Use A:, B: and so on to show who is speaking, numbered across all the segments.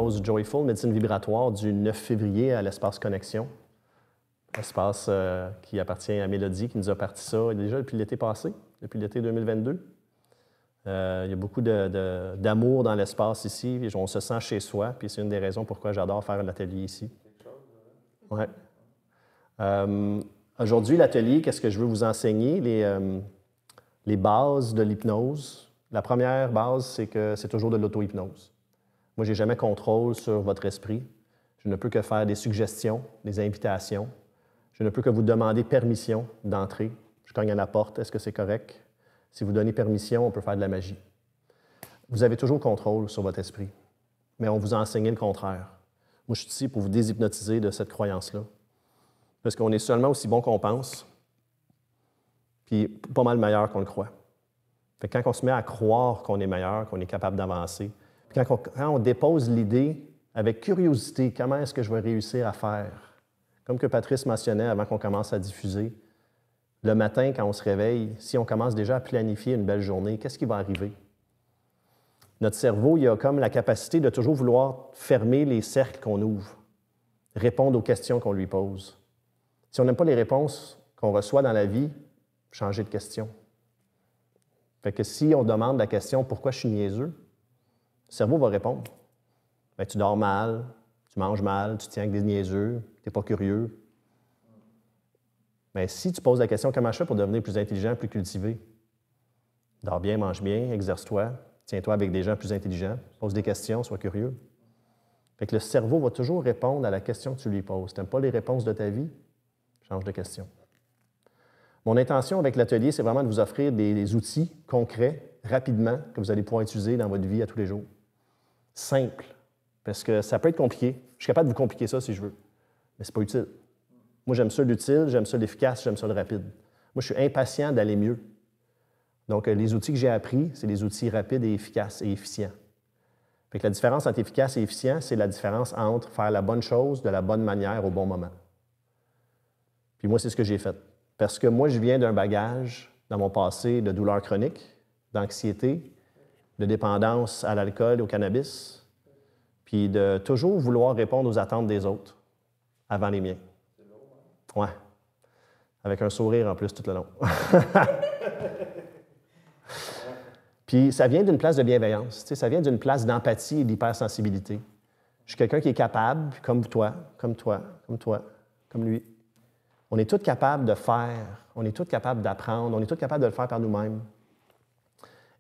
A: l'hypnose Joyful, médecine vibratoire, du 9 février à l'Espace Connexion. Espace qui appartient à Mélodie, qui nous a parti ça déjà depuis l'été passé, depuis l'été 2022. Il y a beaucoup d'amour dans l'espace ici, et on se sent chez soi, puis c'est une des raisons pourquoi j'adore faire un atelier ici. Ouais. Aujourd'hui, l'atelier, qu'est-ce que je veux vous enseigner? Les bases de l'hypnose. La première base, c'est que c'est toujours de l'auto-hypnose. Moi, je n'ai jamais contrôle sur votre esprit. Je ne peux que faire des suggestions, des invitations. Je ne peux que vous demander permission d'entrer. Je cogne à la porte, est-ce que c'est correct? Si vous donnez permission, on peut faire de la magie. Vous avez toujours contrôle sur votre esprit, mais on vous a enseigné le contraire. Moi, je suis ici pour vous déshypnotiser de cette croyance-là, parce qu'on est seulement aussi bon qu'on pense, puis pas mal meilleur qu'on le croit. Fait que quand on se met à croire qu'on est meilleur, qu'on est capable d'avancer, puis quand on dépose l'idée avec curiosité, comment est-ce que je vais réussir à faire? Comme que Patrice mentionnait avant qu'on commence à diffuser, le matin, quand on se réveille, si on commence déjà à planifier une belle journée, qu'est-ce qui va arriver? Notre cerveau, il a comme la capacité de toujours vouloir fermer les cercles qu'on ouvre, répondre aux questions qu'on lui pose. Si on n'aime pas les réponses qu'on reçoit dans la vie, changer de question. Fait que si on demande la question « Pourquoi je suis niaiseux? », le cerveau va répondre. Bien, tu dors mal, tu manges mal, tu tiens avec des niaiseux, tu n'es pas curieux. Mais si tu poses la question « Comment je fais pour devenir plus intelligent, plus cultivé? » Dors bien, mange bien, exerce-toi, tiens-toi avec des gens plus intelligents, pose des questions, sois curieux. Fait que le cerveau va toujours répondre à la question que tu lui poses. Tu n'aimes pas les réponses de ta vie? Change de question. Mon intention avec l'atelier, c'est vraiment de vous offrir des outils concrets, rapidement, que vous allez pouvoir utiliser dans votre vie à tous les jours. Simple, parce que ça peut être compliqué. Je suis capable de vous compliquer ça si je veux, mais ce n'est pas utile. Moi, j'aime ça l'utile, j'aime ça l'efficace, j'aime ça le rapide. Moi, je suis impatient d'aller mieux. Donc, les outils que j'ai appris, c'est des outils rapides et efficaces et efficients. Fait que la différence entre efficace et efficient, c'est la différence entre faire la bonne chose de la bonne manière au bon moment. Puis moi, c'est ce que j'ai fait. Parce que moi, je viens d'un bagage dans mon passé de douleurs chroniques, d'anxiété, de dépendance à l'alcool et au cannabis, puis de toujours vouloir répondre aux attentes des autres avant les miens. Ouais. Avec un sourire en plus tout le long. Puis ça vient d'une place de bienveillance, tu sais, ça vient d'une place d'empathie et d'hypersensibilité. Je suis quelqu'un qui est capable, comme toi, comme toi, comme toi, comme lui. On est tous capables de faire, on est tous capables d'apprendre, on est tous capables de le faire par nous-mêmes.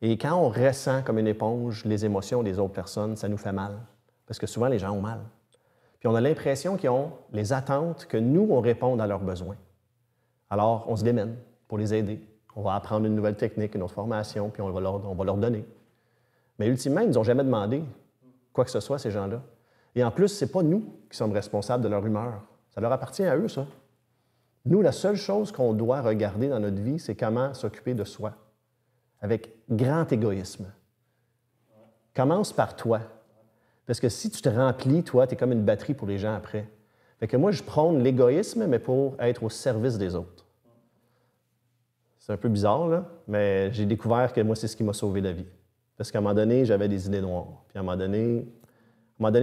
A: Et quand on ressent comme une éponge les émotions des autres personnes, ça nous fait mal. Parce que souvent, les gens ont mal. Puis on a l'impression qu'ils ont les attentes que nous, on répond à leurs besoins. Alors, on se démène pour les aider. On va apprendre une nouvelle technique, une autre formation, puis on va leur donner. Mais ultimement, ils ne nous ont jamais demandé quoi que ce soit, ces gens-là. Et en plus, ce n'est pas nous qui sommes responsables de leur humeur. Ça leur appartient à eux, ça. Nous, la seule chose qu'on doit regarder dans notre vie, c'est comment s'occuper de soi, avec grand égoïsme. Commence par toi. Parce que si tu te remplis, toi, tu es comme une batterie pour les gens après. Fait que moi, je prône l'égoïsme, mais pour être au service des autres. C'est un peu bizarre, là, mais j'ai découvert que moi, c'est ce qui m'a sauvé la vie. Parce qu'à un moment donné, j'avais des idées noires. Puis à un moment donné,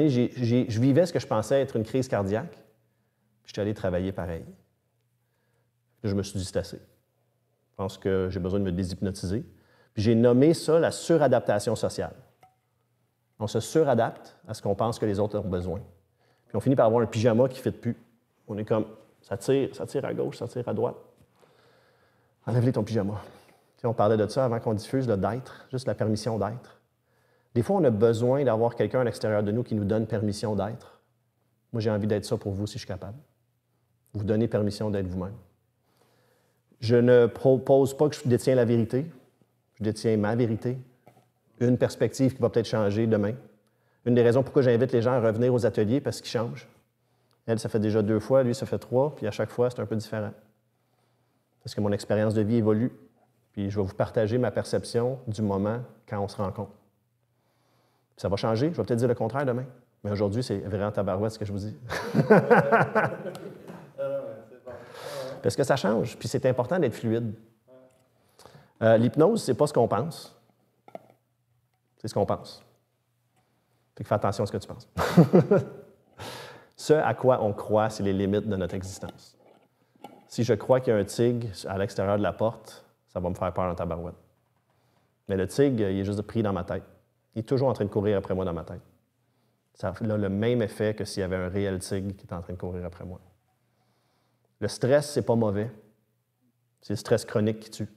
A: je vivais ce que je pensais être une crise cardiaque. Puis je suis allé travailler pareil. Puis je me suis dit, c'est assez. Je pense que j'ai besoin de me déshypnotiser. Puis j'ai nommé ça la suradaptation sociale. On se suradapte à ce qu'on pense que les autres ont besoin. Puis on finit par avoir un pyjama qui ne fit plus. On est comme, ça tire à gauche, ça tire à droite. Enlève-les ton pyjama. Tu sais, on parlait de ça avant qu'on diffuse, d'être, juste la permission d'être. Des fois, on a besoin d'avoir quelqu'un à l'extérieur de nous qui nous donne permission d'être. Moi, j'ai envie d'être ça pour vous si je suis capable. Vous donnez permission d'être vous-même. Je ne propose pas que je détiens la vérité. Je détiens ma vérité. Une perspective qui va peut-être changer demain. Une des raisons pourquoi j'invite les gens à revenir aux ateliers, parce qu'ils changent. Elle, ça fait déjà 2 fois, lui, ça fait 3, puis à chaque fois, c'est un peu différent. Parce que mon expérience de vie évolue, puis je vais vous partager ma perception du moment quand on se rencontre. Puis ça va changer, je vais peut-être dire le contraire demain, mais aujourd'hui, c'est vraiment tabarouette ce que je vous dis. Parce que ça change, puis c'est important d'être fluide. L'hypnose, c'est pas ce qu'on pense. C'est ce qu'on pense. Fait que fais attention à ce que tu penses. Ce à quoi on croit, c'est les limites de notre existence. Si je crois qu'il y a un tigre à l'extérieur de la porte, ça va me faire peur en tabarouette. Mais le tigre, il est juste pris dans ma tête. Il est toujours en train de courir après moi dans ma tête. Ça a le même effet que s'il y avait un réel tigre qui est en train de courir après moi. Le stress, c'est pas mauvais. C'est le stress chronique qui tue.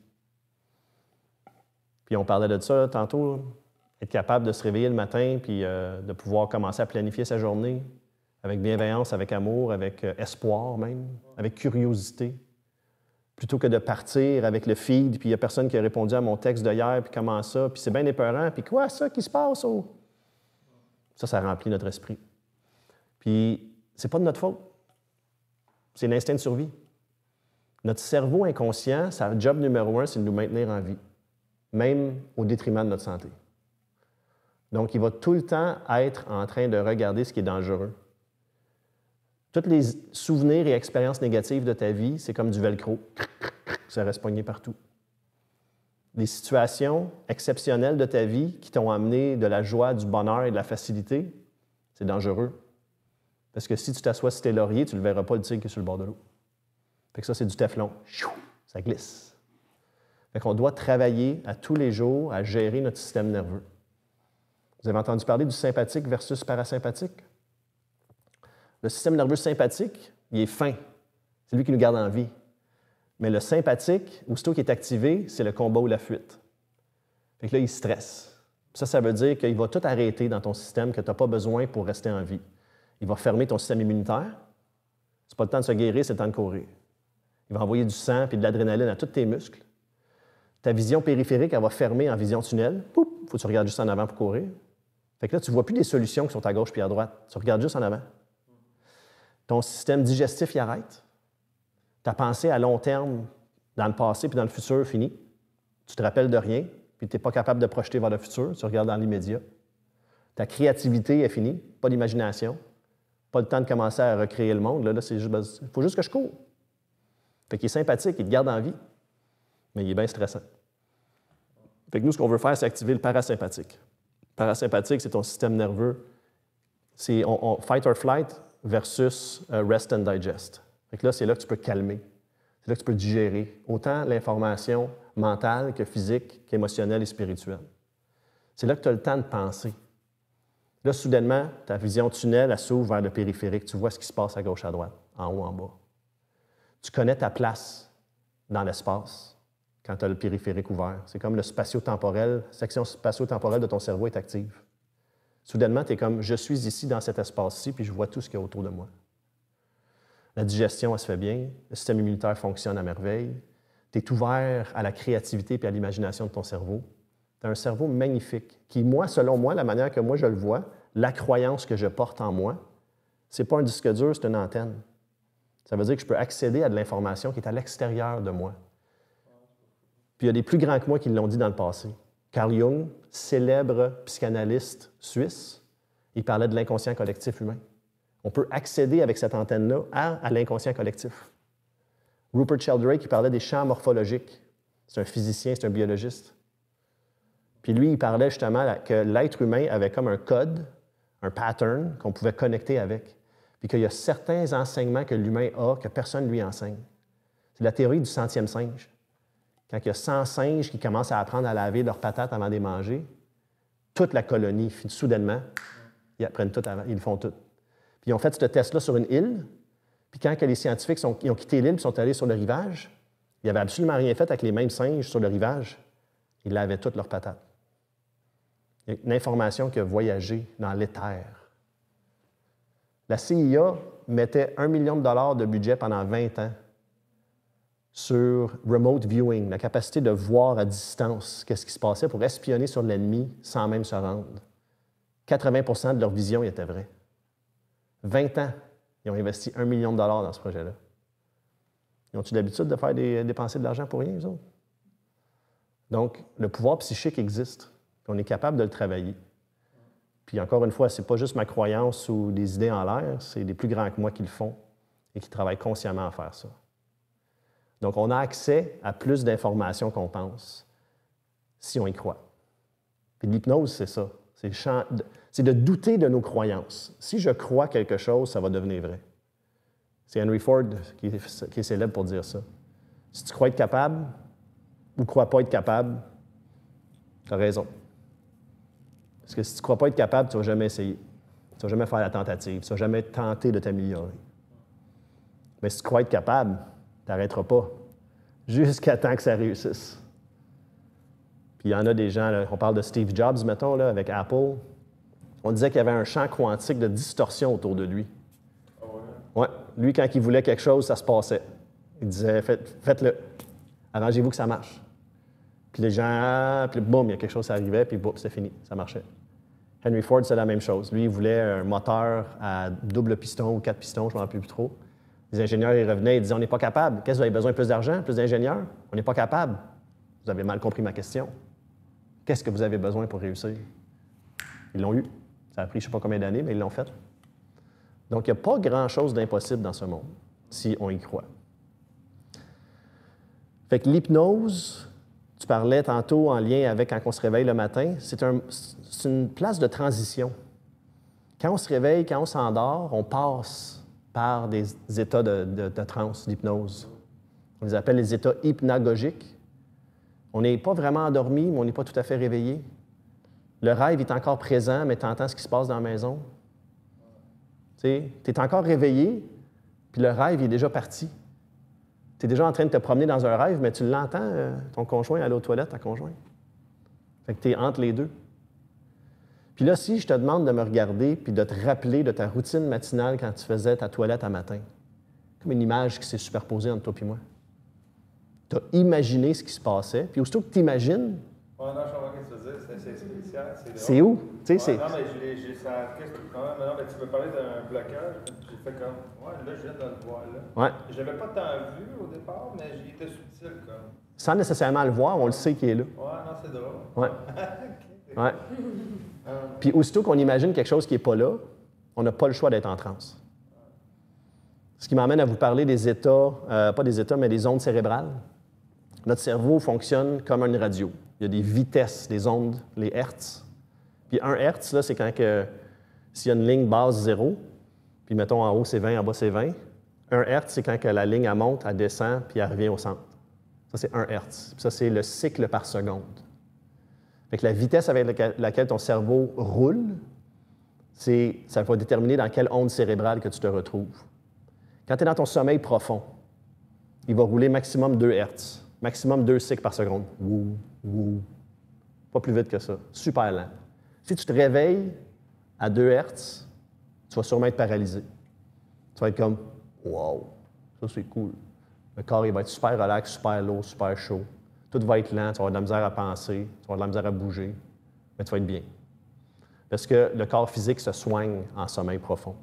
A: Puis on parlait de ça là, tantôt, être capable de se réveiller le matin puis de pouvoir commencer à planifier sa journée avec bienveillance, avec amour, avec espoir même, avec curiosité. Plutôt que de partir avec le feed, puis il n'y a personne qui a répondu à mon texte de hier, puis comment ça, puis c'est bien épeurant, puis quoi ça qui se passe? Oh? Ça remplit notre esprit. Puis c'est pas de notre faute. C'est l'instinct de survie. Notre cerveau inconscient, sa job numéro 1, c'est de nous maintenir en vie, même au détriment de notre santé. Donc, il va tout le temps être en train de regarder ce qui est dangereux. Tous les souvenirs et expériences négatives de ta vie, c'est comme du velcro. Ça reste pogné partout. Les situations exceptionnelles de ta vie qui t'ont amené de la joie, du bonheur et de la facilité, c'est dangereux. Parce que si tu t'assois sur tes lauriers, tu ne le verras pas le tigre qui est sur le bord de l'eau. Fait que ça, c'est du téflon. Ça glisse. Fait qu'on doit travailler à tous les jours à gérer notre système nerveux. Vous avez entendu parler du sympathique versus parasympathique? Le système nerveux sympathique, il est fin. C'est lui qui nous garde en vie. Mais le sympathique, aussitôt qu'il est activé, c'est le combat ou la fuite. Fait que là, il stresse. Ça veut dire qu'il va tout arrêter dans ton système que tu n'as pas besoin pour rester en vie. Il va fermer ton système immunitaire. C'est pas le temps de se guérir, c'est le temps de courir. Il va envoyer du sang et de l'adrénaline à tous tes muscles. Ta vision périphérique, elle va fermer en vision tunnel. Poup! Il faut que tu regardes juste en avant pour courir. Fait que là, tu ne vois plus des solutions qui sont à gauche puis à droite. Tu regardes juste en avant. Ton système digestif, il arrête. Ta pensée à long terme, dans le passé puis dans le futur, finit. Tu te rappelles de rien, puis tu n'es pas capable de projeter vers le futur. Tu regardes dans l'immédiat. Ta créativité est finie, pas d'imagination. Pas le temps de commencer à recréer le monde. Là c'est juste, il faut juste que je cours. Fait qu'il est sympathique, il te garde en vie, mais il est bien stressant. Fait que nous, ce qu'on veut faire, c'est activer le parasympathique. Le parasympathique, c'est ton système nerveux. C'est fight or flight versus rest and digest. Fait que là, c'est là que tu peux te calmer. C'est là que tu peux digérer autant l'information mentale que physique, qu'émotionnelle et spirituelle. C'est là que tu as le temps de penser. Là, soudainement, ta vision tunnel, elle s'ouvre vers le périphérique. Tu vois ce qui se passe à gauche, à droite, en haut, en bas. Tu connais ta place dans l'espace quand tu as le périphérique ouvert. C'est comme le spatio-temporel, la section spatio-temporelle de ton cerveau est active. Soudainement, tu es comme, je suis ici dans cet espace-ci, puis je vois tout ce qu'il y a autour de moi. La digestion, elle se fait bien. Le système immunitaire fonctionne à merveille. Tu es ouvert à la créativité et à l'imagination de ton cerveau. Tu as un cerveau magnifique qui, moi, selon moi, la manière que moi je le vois, la croyance que je porte en moi, c'est pas un disque dur, c'est une antenne. Ça veut dire que je peux accéder à de l'information qui est à l'extérieur de moi. Puis il y a des plus grands que moi qui l'ont dit dans le passé. Carl Jung, célèbre psychanalyste suisse, il parlait de l'inconscient collectif humain. On peut accéder avec cette antenne-là à l'inconscient collectif. Rupert Sheldrake, il parlait des champs morphologiques. C'est un physicien, c'est un biologiste. Puis lui, il parlait justement que l'être humain avait comme un code, un pattern qu'on pouvait connecter avec. Puis qu'il y a certains enseignements que l'humain a que personne ne lui enseigne. C'est la théorie du 100e singe. Quand il y a 100 singes qui commencent à apprendre à laver leurs patates avant de les manger, toute la colonie, soudainement, ils apprennent tout avant, ils le font tout. Puis ils ont fait ce test-là sur une île, puis quand les scientifiques ils ont quitté l'île et sont allés sur le rivage, ils n'avaient absolument rien fait avec les mêmes singes sur le rivage. Ils lavaient toutes leurs patates. Il y a une information qui a voyagé dans l'éther. La CIA mettait 1 million de dollars de budget pendant 20 ans sur remote viewing, la capacité de voir à distance qu'est-ce qui se passait pour espionner sur l'ennemi sans même se rendre. 80% de leur vision était vraie. 20 ans, ils ont investi 1 million de dollars dans ce projet-là. Ils ont-ils l'habitude de faire dépenser de l'argent pour rien, eux autres? Donc, le pouvoir psychique existe. On est capable de le travailler. Puis encore une fois, ce n'est pas juste ma croyance ou des idées en l'air, c'est des plus grands que moi qui le font et qui travaillent consciemment à faire ça. Donc, on a accès à plus d'informations qu'on pense si on y croit. Puis l'hypnose, c'est ça. C'est C'est de douter de nos croyances. Si je crois quelque chose, ça va devenir vrai. C'est Henry Ford qui est célèbre pour dire ça. Si tu crois être capable ou crois pas être capable, tu as raison. Parce que si tu ne crois pas être capable, tu ne vas jamais essayer. Tu ne vas jamais faire la tentative. Tu ne vas jamais tenter de t'améliorer. Mais si tu crois être capable, tu n'arrêteras pas jusqu'à temps que ça réussisse. Puis il y en a des gens, là, on parle de Steve Jobs, mettons, là, avec Apple. On disait qu'il y avait un champ quantique de distorsion autour de lui. Ouais. Lui, quand il voulait quelque chose, ça se passait. Il disait, faites-le. Arrangez-vous que ça marche. Puis les gens, puis boum, il y a quelque chose qui arrivait, puis boum, c'est fini, ça marchait. Henry Ford, c'est la même chose. Lui, il voulait un moteur à double piston ou 4 pistons, je ne m'en rappelle plus trop. Les ingénieurs, ils revenaient, ils disaient, on n'est pas capable. Qu'est-ce que vous avez besoin? Plus d'argent, plus d'ingénieurs? On n'est pas capable. Vous avez mal compris ma question. Qu'est-ce que vous avez besoin pour réussir? Ils l'ont eu. Ça a pris je ne sais pas combien d'années, mais ils l'ont fait. Donc, il n'y a pas grand-chose d'impossible dans ce monde, si on y croit. Fait que l'hypnose, tu parlais tantôt en lien avec quand on se réveille le matin, c'est une place de transition. Quand on se réveille, quand on s'endort, on passe par des états de transe, d'hypnose. On les appelle les états hypnagogiques. On n'est pas vraiment endormi, mais on n'est pas tout à fait réveillé. Le rêve est encore présent, mais tu entends ce qui se passe dans la maison. Tu es encore réveillé, puis le rêve il est déjà parti. Tu es déjà en train de te promener dans un rêve, mais tu l'entends, ton conjoint aller aux toilettes, ta conjointe. Fait que tu es entre les deux. Puis là, si je te demande de me regarder puis de te rappeler de ta routine matinale quand tu faisais ta toilette à matin, comme une image qui s'est superposée entre toi et moi. Tu as imaginé ce qui se passait, puis aussitôt que tu imagines...
B: Oh non, je comprends ce que tu veux dire, c'est spécial, c'est drôle.
A: C'est où? Tu sais,
B: non, mais j'ai ça... Qu'est-ce que tu comprends? Non, mais tu me parlais d'un blocage, j'ai fait comme... Ouais, là, je viens de le voir, là.
A: Ouais.
B: Je l'avais pas tant vu au départ, mais il était subtil, comme.
A: Sans nécessairement le voir, on le sait qu'il est là.
B: Ouais, non, c'est drôle.
A: Ouais.
B: Okay.
A: Ouais. Puis aussitôt qu'on imagine quelque chose qui n'est pas là, on n'a pas le choix d'être en transe. Ce qui m'amène à vous parler des états, pas des états, mais des ondes cérébrales. Notre cerveau fonctionne comme une radio. Il y a des vitesses, des ondes, les hertz. Puis 1 hertz, là, c'est quand s'il y a une ligne base 0, puis mettons en haut c'est 20, en bas c'est 20. 1 hertz, c'est quand la ligne elle monte, elle descend, puis elle revient au centre. Ça, c'est 1 hertz. Puis ça, c'est le cycle par seconde. Fait que la vitesse avec laquelle ton cerveau roule, ça va déterminer dans quelle onde cérébrale que tu te retrouves. Quand tu es dans ton sommeil profond, il va rouler maximum 2 hertz. Maximum 2 cycles par seconde. Wouh, wouh. Pas plus vite que ça. Super lent. Si tu te réveilles à 2 hertz, tu vas sûrement être paralysé. Tu vas être comme « Wow, ça c'est cool ». Le corps il va être super relax, super lourd, super chaud. Tout va être lent, tu vas avoir de la misère à penser, tu vas avoir de la misère à bouger, mais tu vas être bien. Parce que le corps physique se soigne en sommeil profond.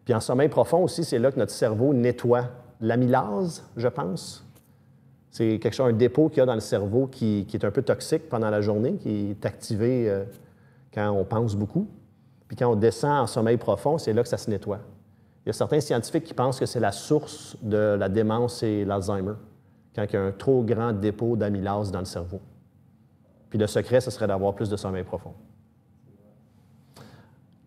A: Puis en sommeil profond aussi, c'est là que notre cerveau nettoie l'amylase, je pense. C'est quelque chose, un dépôt qu'il y a dans le cerveau qui est un peu toxique pendant la journée, qui est activé quand on pense beaucoup. Puis quand on descend en sommeil profond, c'est là que ça se nettoie. Il y a certains scientifiques qui pensent que c'est la source de la démence et l'Alzheimer, quand il y a un trop grand dépôt d'amylase dans le cerveau. Puis le secret, ce serait d'avoir plus de sommeil profond.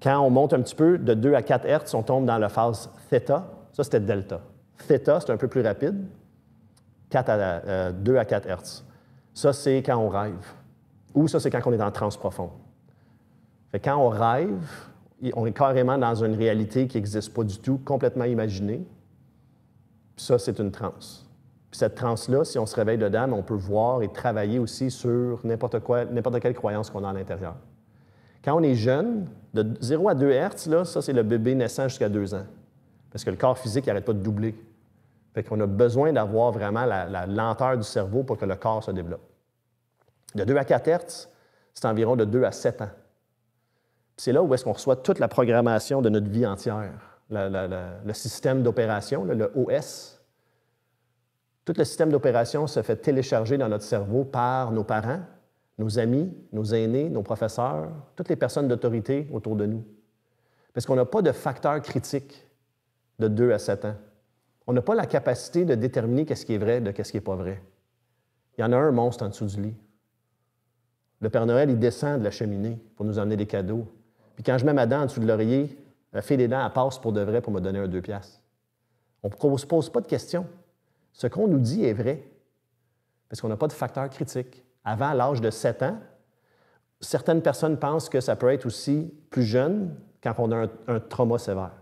A: Quand on monte un petit peu, de 2 à 4 Hertz, on tombe dans la phase θ. Ça, c'était delta. Θ, c'est un peu plus rapide. 2 à 4 Hertz. Ça, c'est quand on rêve. Ou ça, c'est quand on est en transe profonde. Fait que quand on rêve, on est carrément dans une réalité qui n'existe pas du tout, complètement imaginée. Puis ça, c'est une transe. Puis cette transe-là, si on se réveille dedans, on peut voir et travailler aussi sur n'importe quelle croyance qu'on a à l'intérieur. Quand on est jeune, de 0 à 2 Hertz, là, ça, c'est le bébé naissant jusqu'à 2 ans. Parce que le corps physique n'arrête pas de doubler. Fait qu'on a besoin d'avoir vraiment la lenteur du cerveau pour que le corps se développe. De 2 à 4 Hertz, c'est environ de 2 à 7 ans. Puis c'est là où est-ce qu'on reçoit toute la programmation de notre vie entière. Le système d'opération, le OS. Tout le système d'opération se fait télécharger dans notre cerveau par nos parents, nos amis, nos aînés, nos professeurs, toutes les personnes d'autorité autour de nous. Parce qu'on n'a pas de facteur critique de 2 à 7 ans. On n'a pas la capacité de déterminer qu'est-ce qui est vrai de qu'est-ce qui n'est pas vrai. Il y en a un monstre en dessous du lit. Le Père Noël, il descend de la cheminée pour nous emmener des cadeaux. Puis quand je mets ma dent en dessous de l'oreiller, la fille des dents, elle passe pour de vrai pour me donner un 2 piastres. On ne se pose pas de questions. Ce qu'on nous dit est vrai. Parce qu'on n'a pas de facteur critique. Avant l'âge de 7 ans, certaines personnes pensent que ça peut être aussi plus jeune quand on a un trauma sévère.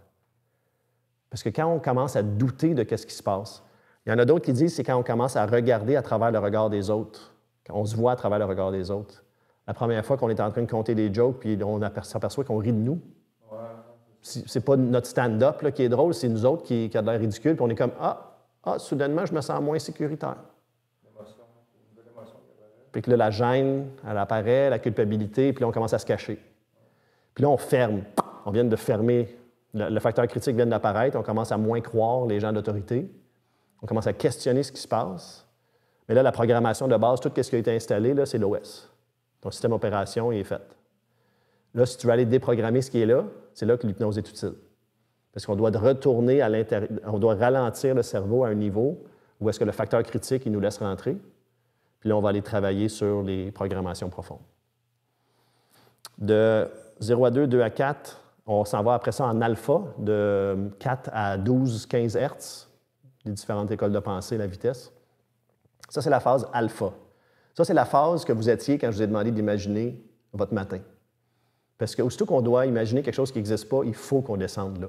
A: Parce que quand on commence à douter de ce qui se passe, il y en a d'autres qui disent que c'est quand on commence à regarder à travers le regard des autres, quand on se voit à travers le regard des autres. La première fois qu'on est en train de compter des jokes, puis on s'aperçoit qu'on rit de nous. C'est pas notre stand-up là, qui est drôle, c'est nous autres qui a de l'air ridicule, puis on est comme soudainement, je me sens moins sécuritaire. Puis que là, la gêne, elle apparaît, la culpabilité, puis là, on commence à se cacher. Puis là, on ferme. On vient de fermer. Le facteur critique vient d'apparaître. On commence à moins croire les gens d'autorité. On commence à questionner ce qui se passe. Mais là, la programmation de base, tout ce qui a été installé, là, c'est l'OS. Ton système d'opération, il est fait. Là, si tu veux aller déprogrammer ce qui est là, c'est là que l'hypnose est utile. Parce qu'on doit retourner à l'intérieur, on doit ralentir le cerveau à un niveau où est-ce que le facteur critique, il nous laisse rentrer. Puis là, on va aller travailler sur les programmations profondes. De 0 à 2, 2 à 4, on s'en va après ça en alpha, de 4 à 12, 15 Hertz, les différentes écoles de pensée, la vitesse. Ça, c'est la phase alpha. Ça, c'est la phase que vous étiez quand je vous ai demandé d'imaginer votre matin. Parce qu'aussitôt qu'on doit imaginer quelque chose qui n'existe pas, il faut qu'on descende là.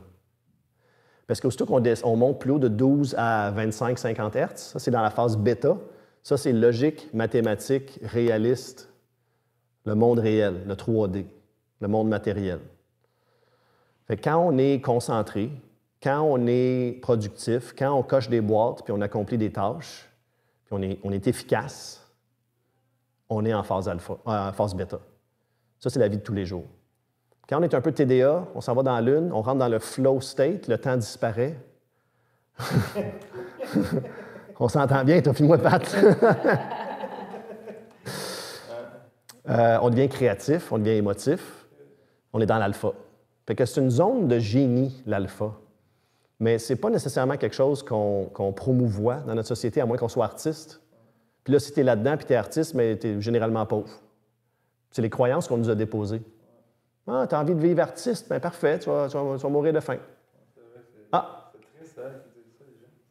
A: Parce qu'aussitôt qu'on monte plus haut de 12 à 25, 50 Hertz, ça, c'est dans la phase bêta. Ça, c'est logique, mathématique, réaliste, le monde réel, le 3D, le monde matériel. Fait que quand on est concentré, quand on est productif, quand on coche des boîtes puis on accomplit des tâches, puis on est efficace, on est en phase alpha, en phase bêta. Ça, c'est la vie de tous les jours. Quand on est un peu TDA, on s'en va dans la lune, on rentre dans le flow state, le temps disparaît. On s'entend bien, t'as fini moi de battre. On devient créatif, on devient émotif, on est dans l'alpha. Fait que c'est une zone de génie, l'alpha. Mais ce n'est pas nécessairement quelque chose qu'on promouvoit dans notre société, à moins qu'on soit artiste. Puis là, si tu es là-dedans puis tu es artiste, mais tu es généralement pauvre. C'est les croyances qu'on nous a déposées. Ah, tu as envie de vivre artiste? Bien, parfait, tu vas mourir de faim.
B: C'est triste, hein?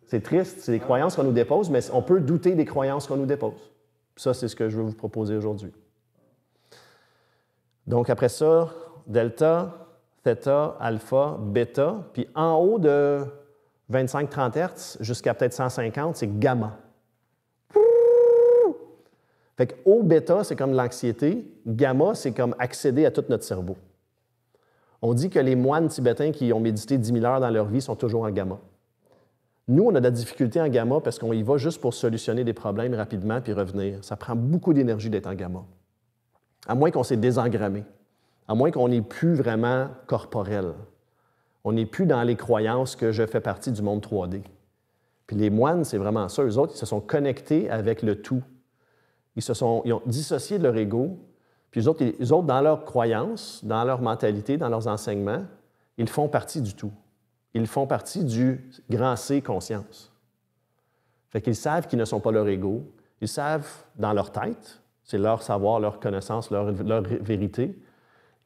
A: C'est triste, c'est des croyances qu'on nous dépose, mais on peut douter des croyances qu'on nous dépose. Puis ça, c'est ce que je veux vous proposer aujourd'hui. Donc, après ça, delta, theta, alpha, bêta, puis en haut de 25-30 Hertz jusqu'à peut-être 150, c'est gamma. Fait que haut bêta, c'est comme l'anxiété. Gamma, c'est comme accéder à tout notre cerveau. On dit que les moines tibétains qui ont médité 10 000 heures dans leur vie sont toujours en gamma. Nous, on a de la difficulté en gamma parce qu'on y va juste pour solutionner des problèmes rapidement puis revenir. Ça prend beaucoup d'énergie d'être en gamma. À moins qu'on s'est désengrammé. À moins qu'on n'est plus vraiment corporel. On n'est plus dans les croyances que je fais partie du monde 3D. Puis les moines, c'est vraiment ça. Eux autres, ils se sont connectés avec le tout. Ils ont dissocié de leur ego. Puis eux autres, dans leurs croyances, dans leur mentalité, dans leurs enseignements, ils font partie du tout. Ils font partie du grand C conscience. Fait qu'ils savent qu'ils ne sont pas leur ego. Ils savent dans leur tête, c'est leur savoir, leur connaissance, leur vérité.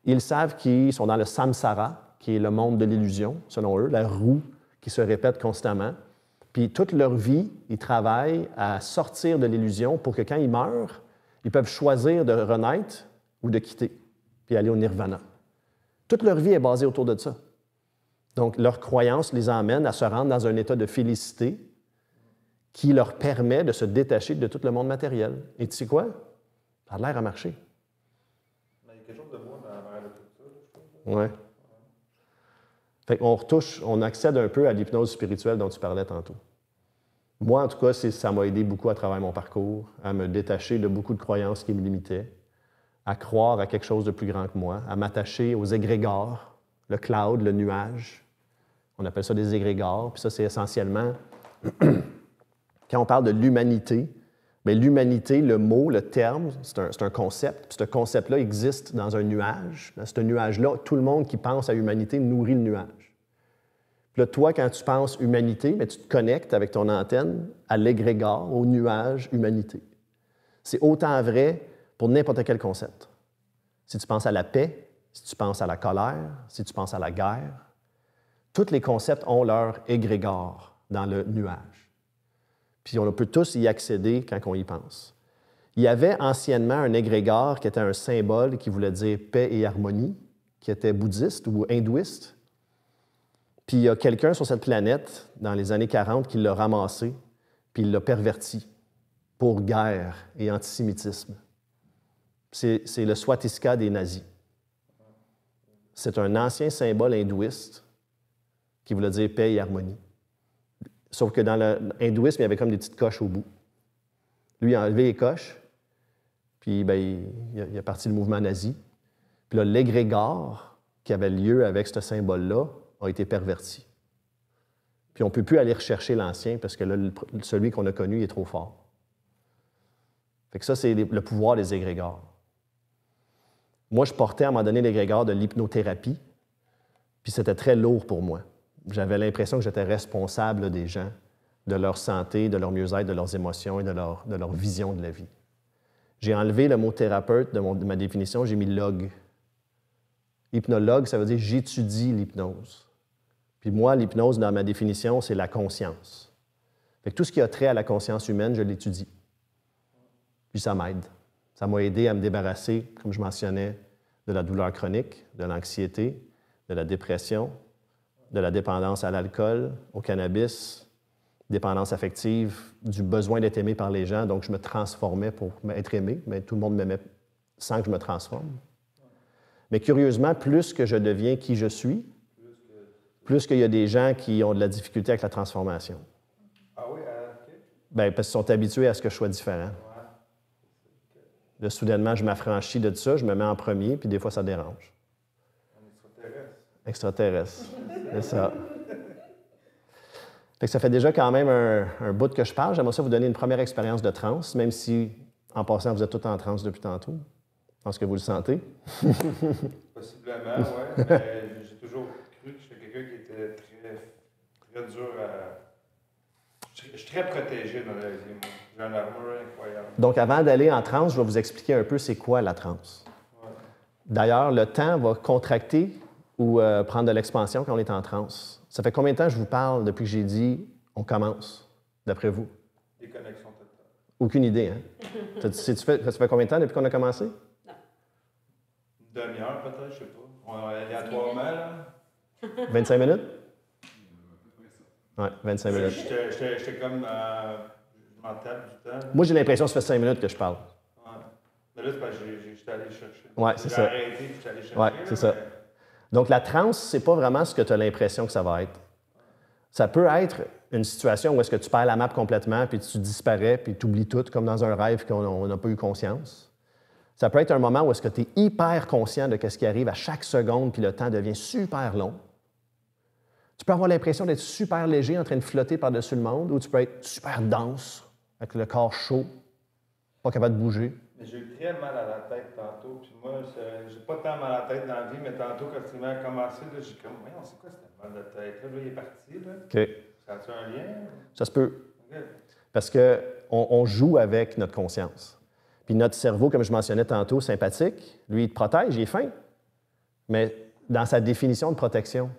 A: Ils savent qu'ils sont dans le samsara, qui est le monde de l'illusion, selon eux, la roue qui se répète constamment. Puis toute leur vie, ils travaillent à sortir de l'illusion pour que quand ils meurent, ils peuvent choisir de renaître ou de quitter, puis aller au nirvana. Toute leur vie est basée autour de ça. Donc, leur croyance les emmène à se rendre dans un état de félicité qui leur permet de se détacher de tout le monde matériel. Et tu sais quoi? Ça a l'air à marcher.
B: Mais il y a quelque chose de moi dans de tout ça, je trouve.
A: Oui. Fait qu'on on accède un peu à l'hypnose spirituelle dont tu parlais tantôt. Moi, en tout cas, ça m'a aidé beaucoup à travers mon parcours, à me détacher de beaucoup de croyances qui me limitaient, à croire à quelque chose de plus grand que moi, à m'attacher aux égrégores, le cloud, le nuage. On appelle ça des égrégores. Puis ça, c'est essentiellement, quand on parle de l'humanité, bien, l'humanité, le mot, le terme, c'est un concept. Puis ce concept-là existe dans un nuage. Dans ce nuage-là, tout le monde qui pense à humanité nourrit le nuage. Puis là, toi, quand tu penses humanité, bien, tu te connectes avec ton antenne à l'égrégore, au nuage humanité. C'est autant vrai pour n'importe quel concept. Si tu penses à la paix, si tu penses à la colère, si tu penses à la guerre, tous les concepts ont leur égrégore dans le nuage. Puis on peut tous y accéder quand on y pense. Il y avait anciennement un égrégore qui était un symbole qui voulait dire paix et harmonie, qui était bouddhiste ou hindouiste. Puis il y a quelqu'un sur cette planète, dans les années 40, qui l'a ramassé, puis il l'a perverti pour guerre et antisémitisme. C'est le swastika des nazis. C'est un ancien symbole hindouiste qui voulait dire paix et harmonie. Sauf que dans l'hindouisme, il y avait comme des petites coches au bout. Lui, il a enlevé les coches, puis ben, il a parti le mouvement nazi. Puis là, l'égrégore qui avait lieu avec ce symbole-là a été perverti. Puis on ne peut plus aller rechercher l'ancien parce que là, celui qu'on a connu il est trop fort. Fait que ça, c'est le pouvoir des égrégores. Moi, je portais à un moment donné l'égrégore de l'hypnothérapie, puis c'était très lourd pour moi. J'avais l'impression que j'étais responsable des gens, de leur santé, de leur mieux-être, de leurs émotions et de leur vision de la vie. J'ai enlevé le mot thérapeute de ma définition, j'ai mis log. Hypnologue, ça veut dire j'étudie l'hypnose. Puis moi, l'hypnose, dans ma définition, c'est la conscience. Fait que tout ce qui a trait à la conscience humaine, je l'étudie. Puis ça m'aide. Ça m'a aidé à me débarrasser, comme je mentionnais, de la douleur chronique, de l'anxiété, de la dépression, de la dépendance à l'alcool, au cannabis, dépendance affective, du besoin d'être aimé par les gens. Donc, je me transformais pour être aimé, mais tout le monde m'aimait sans que je me transforme. Mais curieusement, plus que je deviens qui je suis, plus qu'il y a des gens qui ont de la difficulté avec la transformation.
B: Ah oui, OK.
A: Bien, parce qu'ils sont habitués à ce que je sois différent. Là, soudainement, je m'affranchis de ça, je me mets en premier, puis des fois, ça dérange.
B: Un extraterrestre.
A: Extraterrestre, c'est ça. Fait que ça fait déjà quand même un bout que je parle. J'aimerais ça vous donner une première expérience de transe, même si, en passant, vous êtes tous en transe depuis tantôt. Je pense que vous le sentez.
B: Possiblement, oui. Mais j'ai toujours cru que j'étais quelqu'un qui était très dur à... Je suis très protégé dans la vie, moi. J'ai une armure incroyable.
A: Donc, avant d'aller en transe, je vais vous expliquer un peu c'est quoi la transe.
B: Ouais.
A: D'ailleurs, le temps va contracter ou prendre de l'expansion quand on est en transe. Ça fait combien de temps je vous parle depuis que j'ai dit « on commence », d'après vous?
B: Déconnexion totale.
A: Aucune idée, hein? Ça fait combien de temps depuis qu'on a commencé?
B: Une demi-heure peut-être, je sais pas. On est aléatoirement, là.
A: 25 minutes? Oui, 25 minutes.
B: J'étais comme... je m'en tape du temps. Là.
A: Moi, j'ai l'impression que ça fait 5 minutes que je parle.
B: Ouais. Mais là, c'est parce que j'étais allé chercher.
A: Oui, c'est ça.
B: J'ai arrêté puis j'étais allé chercher.
A: Oui, c'est ça. Donc, la transe, c'est pas vraiment ce que tu as l'impression que ça va être. Ça peut être une situation où est-ce que tu perds la map complètement, puis tu disparais, puis tu oublies tout, comme dans un rêve qu'on n'a pas eu conscience. Ça peut être un moment où est-ce que tu es hyper conscient de ce qui arrive à chaque seconde, puis le temps devient super long. Tu peux avoir l'impression d'être super léger, en train de flotter par-dessus le monde, ou tu peux être super dense, avec le corps chaud, pas capable de bouger.
B: Mais j'ai eu très mal à la tête tantôt. Puis moi, j'ai pas tant mal à la tête dans la vie, mais tantôt, quand il m'a commencé, j'ai comme, mais on sait quoi, c'était mal de tête. Là, il est parti. Là.
A: OK.
B: Ça a-tu un lien?
A: Ça se peut.
B: Okay.
A: Parce qu'on joue avec notre conscience. Puis notre cerveau, comme je mentionnais tantôt, sympathique, lui, il te protège, il est fin. Mais dans sa définition de protection,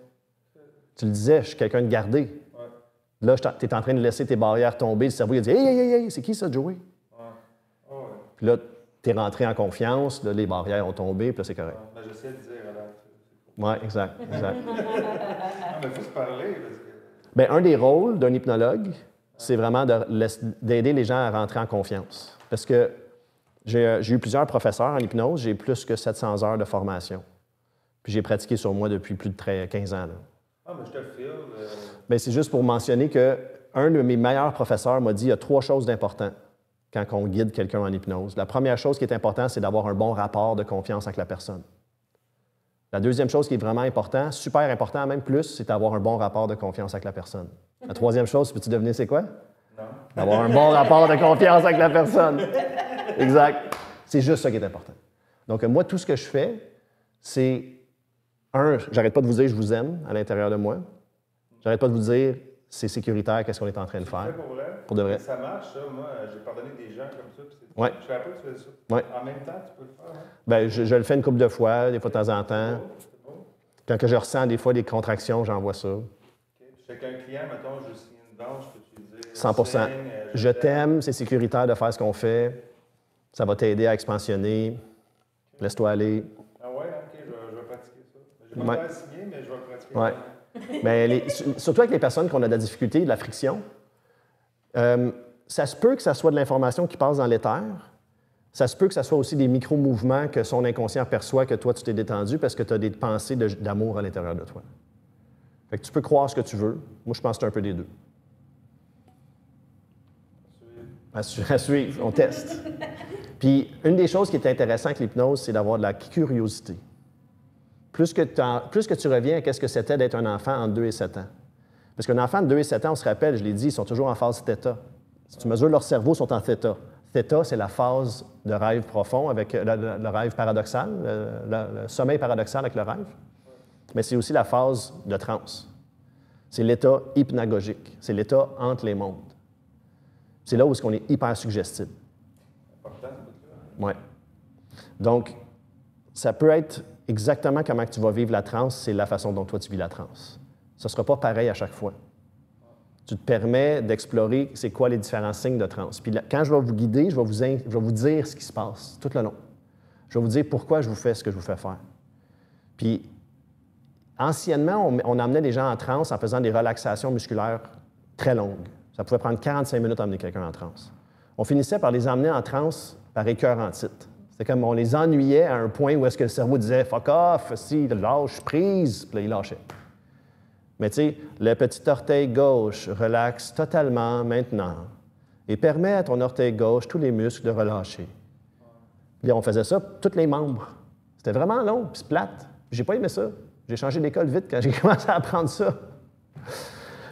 A: tu le disais, je suis quelqu'un de gardé.
B: Ouais.
A: Là, tu es en train de laisser tes barrières tomber. Le cerveau, il a dit « Hey, c'est qui ça, Joey?
B: Ouais. Oh, ouais. »
A: Puis là, tu es rentré en confiance, là, les barrières ont tombé, puis là, c'est correct.
B: Ouais. Ben, j'essaie de dire, alors.
A: Oui, exact.
B: Ah, mais il faut se parler. Parce que...
A: Bien, un des rôles d'un hypnologue, c'est vraiment d'aider les gens à rentrer en confiance. Parce que j'ai eu plusieurs professeurs en hypnose, j'ai plus que 700 heures de formation. Puis j'ai pratiqué sur moi depuis plus de 15 ans. Là.
B: Ah, mais je te le file.
A: Bien, c'est juste pour mentionner qu'un de mes meilleurs professeurs m'a dit qu'il y a 3 choses d'importantes quand on guide quelqu'un en hypnose. La première chose qui est importante, c'est d'avoir un bon rapport de confiance avec la personne. La deuxième chose qui est vraiment importante, super important même plus, c'est d'avoir un bon rapport de confiance avec la personne. La troisième chose, peux-tu deviner c'est quoi?
B: Non.
A: D'avoir un bon rapport de confiance avec la personne. Exact. C'est juste ça qui est important. Donc, moi, tout ce que je fais, c'est, j'arrête pas de vous dire « je vous aime » à l'intérieur de moi. J'arrête pas de vous dire c'est sécuritaire, qu'est-ce qu'on est en train de faire.
B: Pour vrai?
A: Pour de vrai.
B: Ça marche, ça. Moi, j'ai pardonné des gens comme ça. Puis
A: Ouais.
B: je savais pas que tu faisais ça.
A: Ouais.
B: En même temps, tu peux le faire. Hein?
A: Ben, je le fais une couple de fois, des fois de temps en temps.
B: C'est beau.
A: Quand que je ressens des fois des contractions, j'envoie ça.
B: OK. Puis avec un client, mettons, je signe une vente, je peux te dire
A: 100 Je t'aime, c'est sécuritaire de faire ce qu'on fait. Ça va t'aider à expansionner. Laisse-toi aller.
B: Ah ouais, OK, je vais pratiquer ça. Je vais
A: Ouais.
B: pas signer, mais je vais pratiquer.
A: Ouais. Mais surtout avec les personnes qui ont de la difficulté, de la friction, ça se peut que ça soit de l'information qui passe dans l'éther. Ça se peut que ça soit aussi des micro-mouvements que son inconscient perçoit que toi, tu t'es détendu parce que tu as des pensées d'amour à l'intérieur de toi. Fait que tu peux croire ce que tu veux. Moi, je pense que c'est un peu des deux. À suivre, on teste. Puis, une des choses qui est intéressante avec l'hypnose, c'est d'avoir de la curiosité. Plus que tu reviens à ce que c'était d'être un enfant entre 2 et 7 ans. Parce qu'un enfant de 2 et 7 ans, on se rappelle, je l'ai dit, ils sont toujours en phase θ. Si tu mesures leur cerveau, ils sont en θ. Θ, c'est la phase de rêve profond avec le rêve paradoxal, le sommeil paradoxal avec le rêve. Mais c'est aussi la phase de transe. C'est l'état hypnagogique. C'est l'état entre les mondes. C'est là où on est hyper suggestible. Oui. Donc, ça peut être exactement comment tu vas vivre la transe, c'est la façon dont toi tu vis la transe. Ce ne sera pas pareil à chaque fois. Tu te permets d'explorer c'est quoi les différents signes de transe. Puis là, quand je vais vous guider, je vais vous dire ce qui se passe tout le long. Je vais vous dire pourquoi je vous fais ce que je vous fais faire. Puis, anciennement, on amenait les gens en transe en faisant des relaxations musculaires très longues. Ça pouvait prendre 45 minutes à amener quelqu'un en transe. On finissait par les emmener en transe par écœurantite. C'était comme on les ennuyait à un point où est-ce que le cerveau disait « fuck off, si, lâche prise », puis là, il lâchait. Mais tu sais, le petit orteil gauche relaxe totalement maintenant et permet à ton orteil gauche, tous les muscles, de relâcher. Puis là, on faisait ça, tous les membres. C'était vraiment long, puis plate. J'ai pas aimé ça. J'ai changé d'école vite quand j'ai commencé à apprendre ça.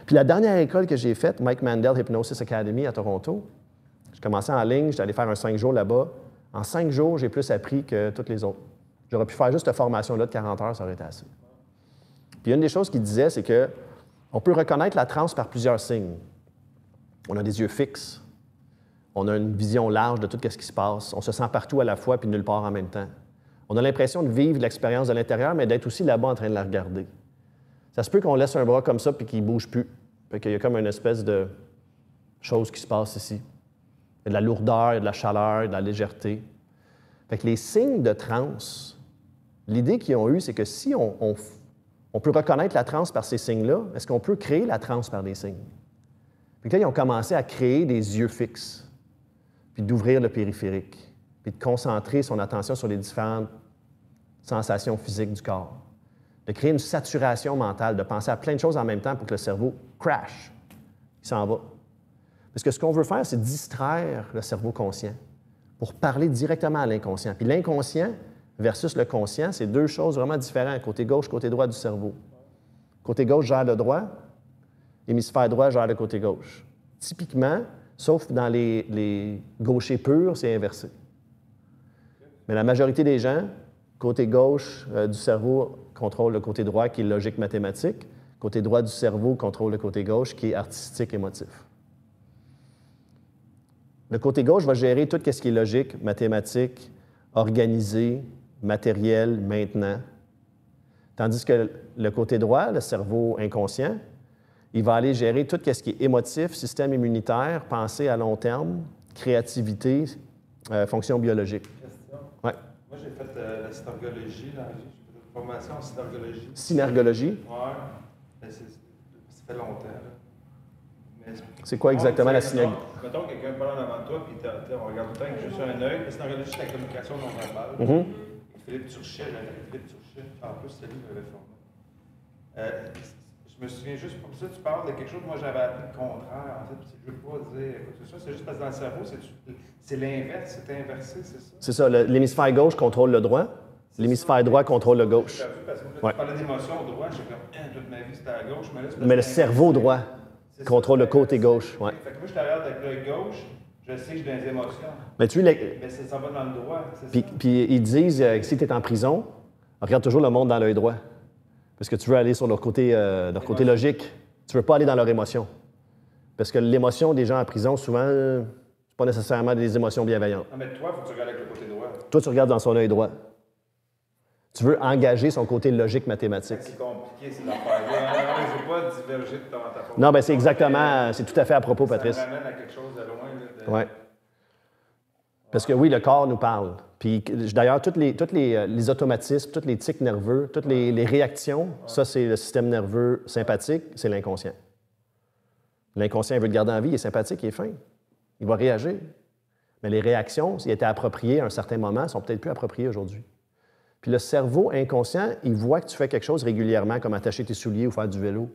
A: Puis la dernière école que j'ai faite, Mike Mandel Hypnosis Academy à Toronto, j'ai commencé en ligne, j'étais allé faire un 5 jours là-bas. En 5 jours, j'ai plus appris que toutes les autres. J'aurais pu faire juste cette formation-là de 40 heures, ça aurait été assez. Puis une des choses qu'il disait, c'est qu'on peut reconnaître la transe par plusieurs signes. On a des yeux fixes, on a une vision large de tout ce qui se passe, on se sent partout à la fois puis nulle part en même temps. On a l'impression de vivre l'expérience de l'intérieur, mais d'être aussi là-bas en train de la regarder. Ça se peut qu'on laisse un bras comme ça puis qu'il ne bouge plus. Fait qu'il y a comme une espèce de chose qui se passe ici. Il y a de la lourdeur, il y a de la chaleur, il y a de la légèreté. Fait que les signes de transe, l'idée qu'ils ont eue, c'est que si on peut reconnaître la transe par ces signes-là, est-ce qu'on peut créer la transe par des signes? Puis là, ils ont commencé à créer des yeux fixes, puis d'ouvrir le périphérique, puis de concentrer son attention sur les différentes sensations physiques du corps, de créer une saturation mentale, de penser à plein de choses en même temps pour que le cerveau crash, il s'en va. Parce que ce qu'on veut faire, c'est distraire le cerveau conscient pour parler directement à l'inconscient. Puis l'inconscient versus le conscient, c'est deux choses vraiment différentes, côté gauche, côté droit du cerveau. Côté gauche gère le droit, l'hémisphère droit gère le côté gauche. Typiquement, sauf dans les gauchers purs, c'est inversé. Mais la majorité des gens, côté gauche du cerveau contrôle le côté droit, qui est logique mathématique. Côté droit du cerveau contrôle le côté gauche, qui est artistique émotif. Le côté gauche va gérer tout ce qui est logique, mathématique, organisé, matériel, maintenant. Tandis que le côté droit, le cerveau inconscient, il va aller gérer tout ce qui est émotif, système immunitaire, pensée à long terme, créativité, fonction biologique.
B: Question.
A: Ouais.
B: Moi, j'ai fait la synergologie dans la vie. J'ai fait une formation en synergologie.
A: Synergologie?
B: Oui. Ça fait longtemps. Là.
A: C'est quoi exactement la synergie?
B: Mettons que quelqu'un parle en avant de toi, puis on regarde tout le temps avec juste un œil. La synergologie, c'est la communication non verbale.
A: Mm-hmm.
B: Philippe Turchet, en plus, c'est lui qui l'avait formé. Je me souviens juste, pour ça, tu parles de quelque chose que moi j'avais appris le contraire, en fait, puis je ne veux pas dire quoi que ce soit, c'est juste parce que dans le cerveau, c'est l'inverse, c'est inversé, c'est ça? C'est ça,
A: l'hémisphère gauche contrôle le droit, l'hémisphère droit contrôle le gauche.
B: Parce que là, tu parlais d'émotion au droit, j'ai comme, toute ma vie c'était à gauche, mais là, c'est
A: mais le cerveau droit contrôle le côté gauche, oui.
B: Fait que moi, je te regarde avec l'œil gauche, je sais que j'ai des émotions.
A: Mais tu
B: mais ça va dans le droit, c'est ça?
A: Puis ils disent, si tu es en prison, regarde toujours le monde dans l'œil droit. Parce que tu veux aller sur leur côté logique. Tu ne veux pas aller dans leur émotion. Parce que l'émotion des gens en prison, souvent, ce pas nécessairement des émotions bienveillantes.
B: Non, mais toi, il faut que tu regardes avec le côté droit.
A: Toi, tu regardes dans son œil droit. Tu veux engager son côté logique mathématique.
B: C'est compliqué, ces affaires-là. Je ne veux pas diverger de ta faute.
A: Non, bien, c'est exactement, c'est tout à fait à propos, Patrice.
B: Ça me ramène à quelque chose de loin.
A: Oui. Parce que oui, le corps nous parle. Puis d'ailleurs, tous les automatismes, tous les tics nerveux, toutes les réactions, ça, c'est le système nerveux sympathique, c'est l'inconscient. L'inconscient veut te garder en vie, il est sympathique, il est fin. Il va réagir. Mais les réactions, s'ils étaient appropriées à un certain moment, sont peut-être plus appropriées aujourd'hui. Puis le cerveau inconscient, il voit que tu fais quelque chose régulièrement, comme attacher tes souliers ou faire du vélo.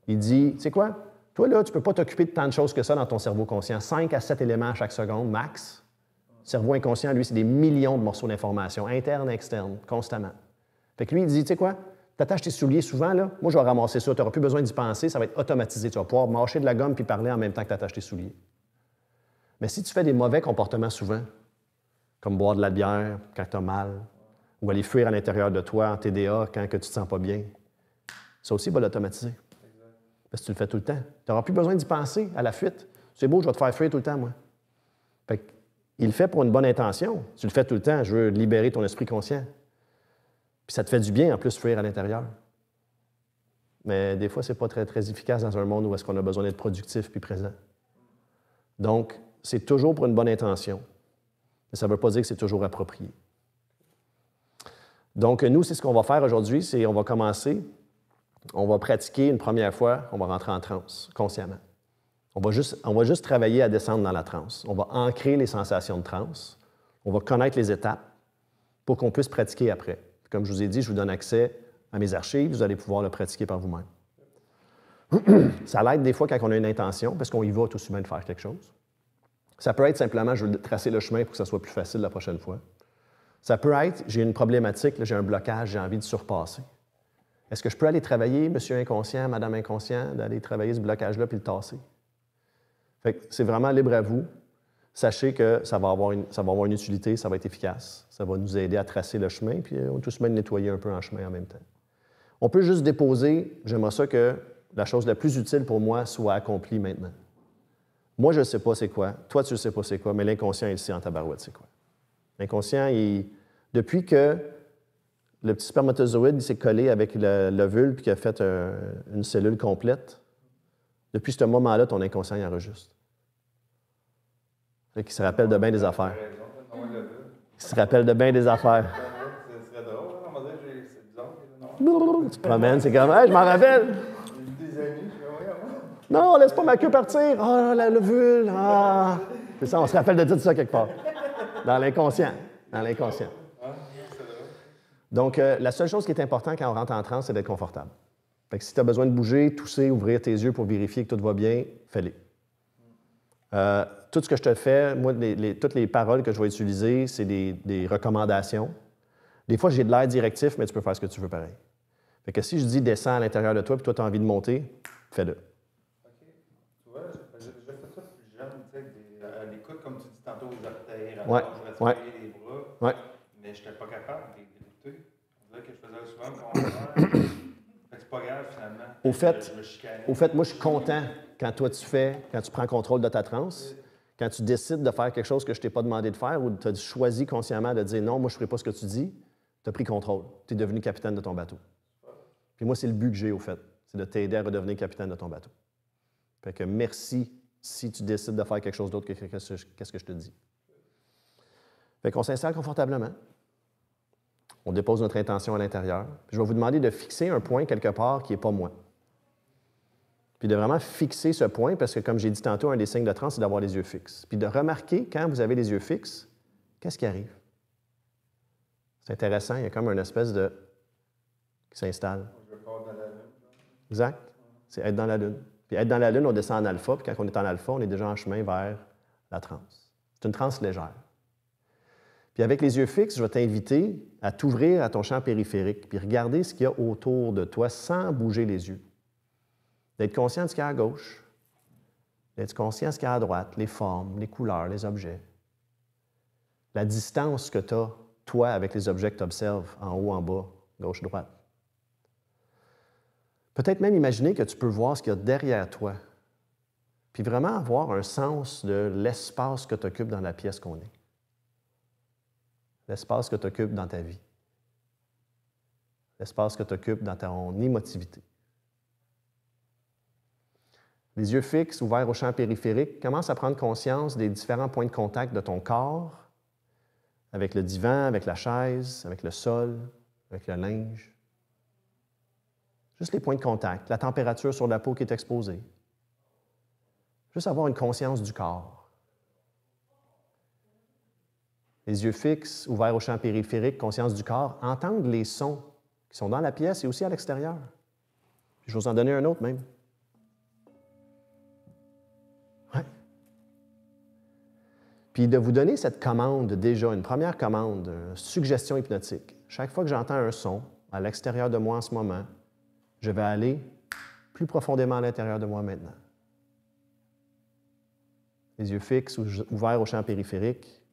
A: Il dit, tu sais quoi? Toi, là, tu ne peux pas t'occuper de tant de choses que ça dans ton cerveau conscient. 5 à 7 éléments à chaque seconde, max. Le cerveau inconscient, lui, c'est des millions de morceaux d'informations, internes et externes, constamment. Fait que lui, il dit, tu sais quoi? Tu attaches tes souliers souvent, là. Moi, je vais ramasser ça. Tu n'auras plus besoin d'y penser. Ça va être automatisé. Tu vas pouvoir mâcher de la gomme puis parler en même temps que tu attaches tes souliers. Mais si tu fais des mauvais comportements souvent, comme boire de la bière quand tu as mal, ou aller fuir à l'intérieur de toi en TDA quand que tu ne te sens pas bien, ça aussi va l'automatiser. Parce que tu le fais tout le temps. Tu n'auras plus besoin d'y penser à la fuite. C'est beau, je vais te faire fuir tout le temps, moi. Fait que, il le fait pour une bonne intention. Tu le fais tout le temps. Je veux libérer ton esprit conscient. Puis ça te fait du bien, en plus, fuir à l'intérieur. Mais des fois, ce n'est pas très, très efficace dans un monde où est-ce qu'on a besoin d'être productif puis présent. Donc, c'est toujours pour une bonne intention. Mais ça ne veut pas dire que c'est toujours approprié. Donc, nous, c'est ce qu'on va faire aujourd'hui, c'est on va commencer, on va pratiquer une première fois, on va rentrer en transe, consciemment. On va juste travailler à descendre dans la transe. On va ancrer les sensations de transe. On va connaître les étapes pour qu'on puisse pratiquer après. Comme je vous ai dit, je vous donne accès à mes archives, vous allez pouvoir le pratiquer par vous-même. Ça l'aide des fois quand on a une intention, parce qu'on y va tout de suite de faire quelque chose. Ça peut être simplement, je veux tracer le chemin pour que ça soit plus facile la prochaine fois. Ça peut être, j'ai une problématique, là, j'ai un blocage, j'ai envie de surpasser. Est-ce que je peux aller travailler, monsieur inconscient, madame inconscient, d'aller travailler ce blocage-là puis le tasser? Fait que c'est vraiment libre à vous. Sachez que ça va avoir une utilité, ça va être efficace. Ça va nous aider à tracer le chemin, puis on va tout de même nettoyer un peu en chemin en même temps. On peut juste déposer, j'aimerais ça que la chose la plus utile pour moi soit accomplie maintenant. Moi, je ne sais pas c'est quoi. Toi, tu ne sais pas c'est quoi, mais l'inconscient, il sait en tabarouette c'est quoi. L'inconscient, depuis que le petit spermatozoïde s'est collé avec l'ovule puis qu'il a fait une cellule complète, depuis ce moment-là, ton inconscient il enregistre. Fait qu'il se rappelle de bien des affaires. Il se rappelle de bien des affaires.
B: Ce serait drôle, on va dire, c'est bizarre.
A: Tu te promènes, c'est comme, hey, je m'en rappelle.
B: Des amis,
A: Non, laisse pas ma queue partir. Ah, l'ovule. Ah. C'est ça, on se rappelle de tout ça quelque part. Dans l'inconscient. Dans l'inconscient. Donc, la seule chose qui est importante quand on rentre en transe, c'est d'être confortable. Fait que si tu as besoin de bouger, tousser, ouvrir tes yeux pour vérifier que tout va bien, fais-les. Tout ce que je te fais, moi, toutes les paroles que je vais utiliser, c'est des recommandations. Des fois, j'ai de l'air directif, mais tu peux faire ce que tu veux pareil. Fait que si je dis descends à l'intérieur de toi, puis toi, tu as envie de monter, fais-le.
B: OK. Tu vois, j'ai fait ça plus jeune, tu sais, à l'écoute, comme tu dis tantôt, aux orteils,
A: Ouais.
B: je respirais les bras,
A: Ouais.
B: mais je n'étais pas capable d'écouter. On dirait que je faisais souvent le contraire. Fait que c'est pas grave, finalement.
A: Au fait, moi, je suis content quand tu prends contrôle de ta transe, quand tu décides de faire quelque chose que je ne t'ai pas demandé de faire ou tu as choisi consciemment de dire non, moi, je ne ferai pas ce que tu dis, tu as pris contrôle. Tu es devenu capitaine de ton bateau. Puis moi, c'est le but que j'ai, au fait, c'est de t'aider à redevenir capitaine de ton bateau. Fait que merci si tu décides de faire quelque chose d'autre que qu'est-ce que je te dis. Fait qu'on s'installe confortablement. On dépose notre intention à l'intérieur. Puis je vais vous demander de fixer un point quelque part qui n'est pas moi. Puis de vraiment fixer ce point, parce que comme j'ai dit tantôt, un des signes de transe, c'est d'avoir les yeux fixes. Puis de remarquer, quand vous avez les yeux fixes, qu'est-ce qui arrive? C'est intéressant, il y a comme une espèce de... qui s'installe.
B: Je pars dans la lune.
A: Exact. C'est être dans la lune. Puis être dans la lune, on descend en alpha, puis quand on est en alpha, on est déjà en chemin vers la transe. C'est une transe légère. Puis avec les yeux fixes, je vais t'inviter à t'ouvrir à ton champ périphérique, puis regarder ce qu'il y a autour de toi sans bouger les yeux. D'être conscient de ce qu'il y a à gauche, d'être conscient de ce qu'il y a à droite, les formes, les couleurs, les objets. La distance que tu as, toi, avec les objets que tu observes, en haut, en bas, gauche, droite. Peut-être même imaginer que tu peux voir ce qu'il y a derrière toi, puis vraiment avoir un sens de l'espace que tu occupes dans la pièce qu'on est. L'espace que tu occupes dans ta vie. L'espace que tu occupes dans ton émotivité. Les yeux fixes, ouverts au champ périphérique, commence à prendre conscience des différents points de contact de ton corps, avec le divan, avec la chaise, avec le sol, avec le linge. Juste les points de contact, la température sur la peau qui est exposée. Juste avoir une conscience du corps. Les yeux fixes, ouverts au champ périphérique, conscience du corps, entendre les sons qui sont dans la pièce et aussi à l'extérieur. Je vais vous en donner un autre même. Ouais. Puis de vous donner cette commande déjà, une première commande, une suggestion hypnotique. Chaque fois que j'entends un son à l'extérieur de moi en ce moment, je vais aller plus profondément à l'intérieur de moi maintenant. Les yeux fixes, ouverts au champ périphérique,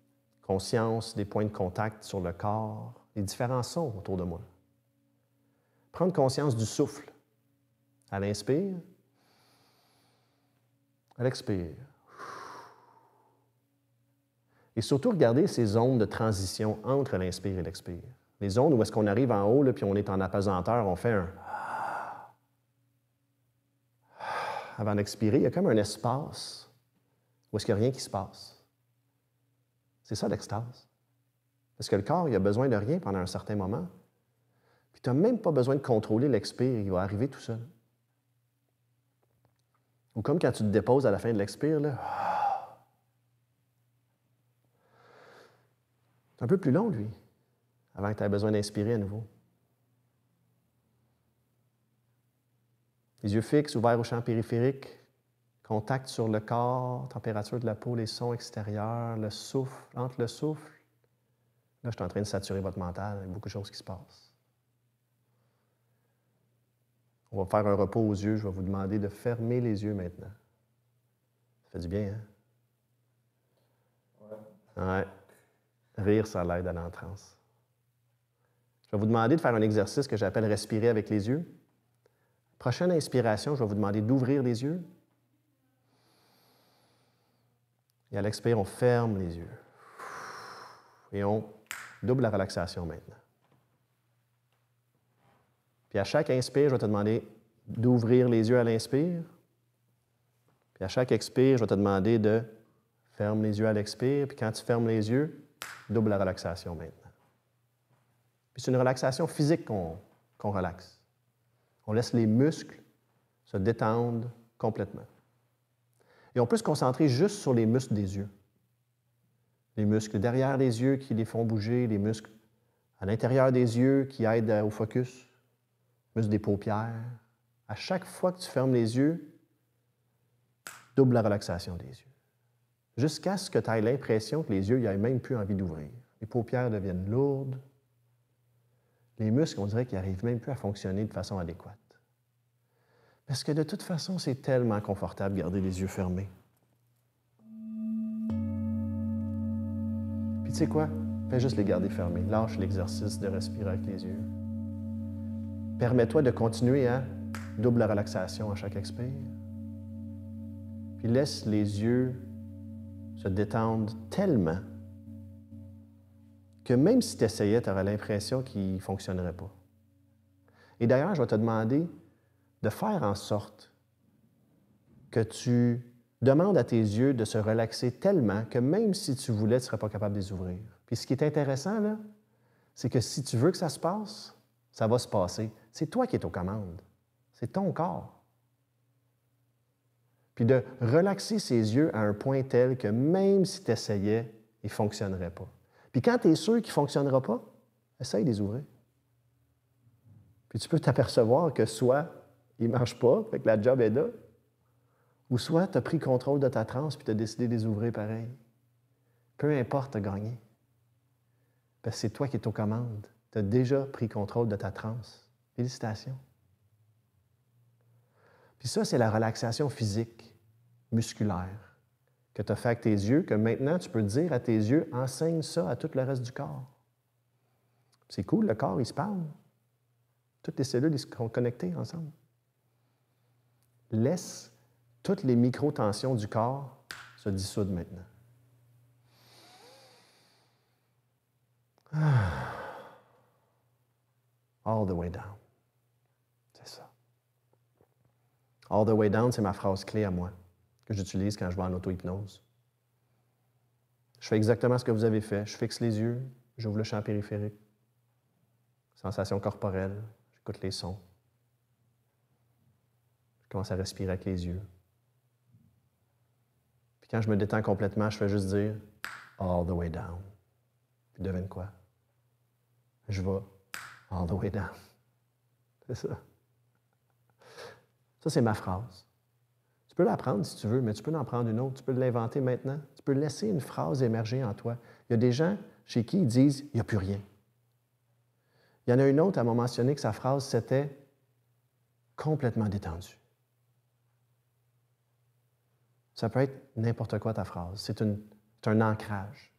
A: conscience des points de contact sur le corps, les différents sons autour de moi. Prendre conscience du souffle. À l'inspire, à l'expire. Et surtout, regardez ces zones de transition entre l'inspire et l'expire. Les zones où est-ce qu'on arrive en haut, là, puis on est en apesanteur, on fait un... Avant d'expirer, il y a comme un espace où est-ce qu'il n'y a rien qui se passe. C'est ça l'extase. Parce que le corps, il a besoin de rien pendant un certain moment. Puis tu n'as même pas besoin de contrôler l'expire, il va arriver tout seul. Ou comme quand tu te déposes à la fin de l'expire, là. C'est un peu plus long, lui, avant que tu aies besoin d'inspirer à nouveau. Les yeux fixes, ouverts au champ périphérique, contact sur le corps, température de la peau, les sons extérieurs, le souffle, entre le souffle. Là, je suis en train de saturer votre mental, il y a beaucoup de choses qui se passent. On va faire un repos aux yeux, je vais vous demander de fermer les yeux maintenant. Ça fait du bien, hein? Ouais. Rire, ça l'aide à l'entrance. Je vais vous demander de faire un exercice que j'appelle respirer avec les yeux. Prochaine inspiration, je vais vous demander d'ouvrir les yeux. Et à l'expire, on ferme les yeux. Et on double la relaxation maintenant. Puis à chaque inspire, je vais te demander d'ouvrir les yeux à l'inspire. Puis à chaque expire, je vais te demander de fermer les yeux à l'expire. Puis quand tu fermes les yeux, double la relaxation maintenant. Puis c'est une relaxation physique qu'on relaxe. On laisse les muscles se détendre complètement. Et on peut se concentrer juste sur les muscles des yeux. Les muscles derrière les yeux qui les font bouger, les muscles à l'intérieur des yeux qui aident au focus, les muscles des paupières. À chaque fois que tu fermes les yeux, double la relaxation des yeux. Jusqu'à ce que tu aies l'impression que les yeux n'aient même plus envie d'ouvrir. Les paupières deviennent lourdes. Les muscles, on dirait qu'ils n'arrivent même plus à fonctionner de façon adéquate. Parce que de toute façon, c'est tellement confortable de garder les yeux fermés. Puis tu sais quoi? Fais juste les garder fermés. Lâche l'exercice de respirer avec les yeux. Permets-toi de continuer à double relaxation à chaque expire. Puis laisse les yeux se détendre tellement que même si tu essayais, tu aurais l'impression qu'ils ne fonctionneraient pas. Et d'ailleurs, je vais te demander de faire en sorte que tu demandes à tes yeux de se relaxer tellement que même si tu voulais, tu ne serais pas capable de les ouvrir. Puis ce qui est intéressant, là, c'est que si tu veux que ça se passe, ça va se passer. C'est toi qui es aux commandes. C'est ton corps. Puis de relaxer ses yeux à un point tel que même si tu essayais, ils ne fonctionneraient pas. Puis quand tu es sûr qu'ils ne fonctionneront pas, essaye de les ouvrir. Puis tu peux t'apercevoir que soit ils ne marchent pas, fait que la job est là, ou soit tu as pris contrôle de ta transe puis tu as décidé de les ouvrir pareil. Peu importe, tu as gagné. Parce que c'est toi qui es aux commandes. Tu as déjà pris contrôle de ta transe. Félicitations. Puis ça, c'est la relaxation physique, musculaire, que tu as fait avec tes yeux, que maintenant, tu peux dire à tes yeux, enseigne ça à tout le reste du corps. C'est cool, le corps, il se parle. Toutes les cellules, ils sont connectées ensemble. Laisse toutes les micro-tensions du corps se dissoudre maintenant. All the way down. C'est ça. All the way down, c'est ma phrase clé à moi, que j'utilise quand je vais en auto-hypnose. Je fais exactement ce que vous avez fait. Je fixe les yeux, j'ouvre le champ périphérique. Sensation corporelle, j'écoute les sons. Je commence à respirer avec les yeux. Puis quand je me détends complètement, je fais juste dire « all the way down ». Puis devine quoi? Je vais « all the way down ». C'est ça. Ça, c'est ma phrase. Tu peux l'apprendre si tu veux, mais tu peux en prendre une autre. Tu peux l'inventer maintenant. Tu peux laisser une phrase émerger en toi. Il y a des gens chez qui ils disent « il n'y a plus rien ». Il y en a une autre, elle m'a mentionné que sa phrase, c'était « complètement détendu ». Ça peut être n'importe quoi ta phrase. C'est un ancrage.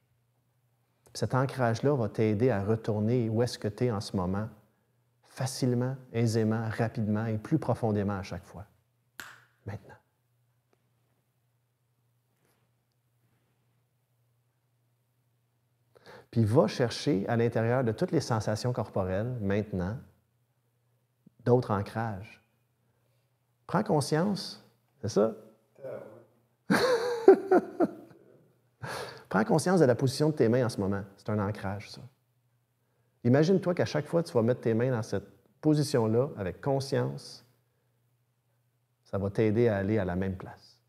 A: Puis cet ancrage-là va t'aider à retourner où est-ce que tu es en ce moment, facilement, aisément, rapidement et plus profondément à chaque fois. Maintenant. Puis va chercher à l'intérieur de toutes les sensations corporelles, maintenant, d'autres ancrages. Prends conscience, c'est ça? Prends conscience de la position de tes mains en ce moment. C'est un ancrage, ça. Imagine-toi qu'à chaque fois que tu vas mettre tes mains dans cette position-là, avec conscience, ça va t'aider à aller à la même place.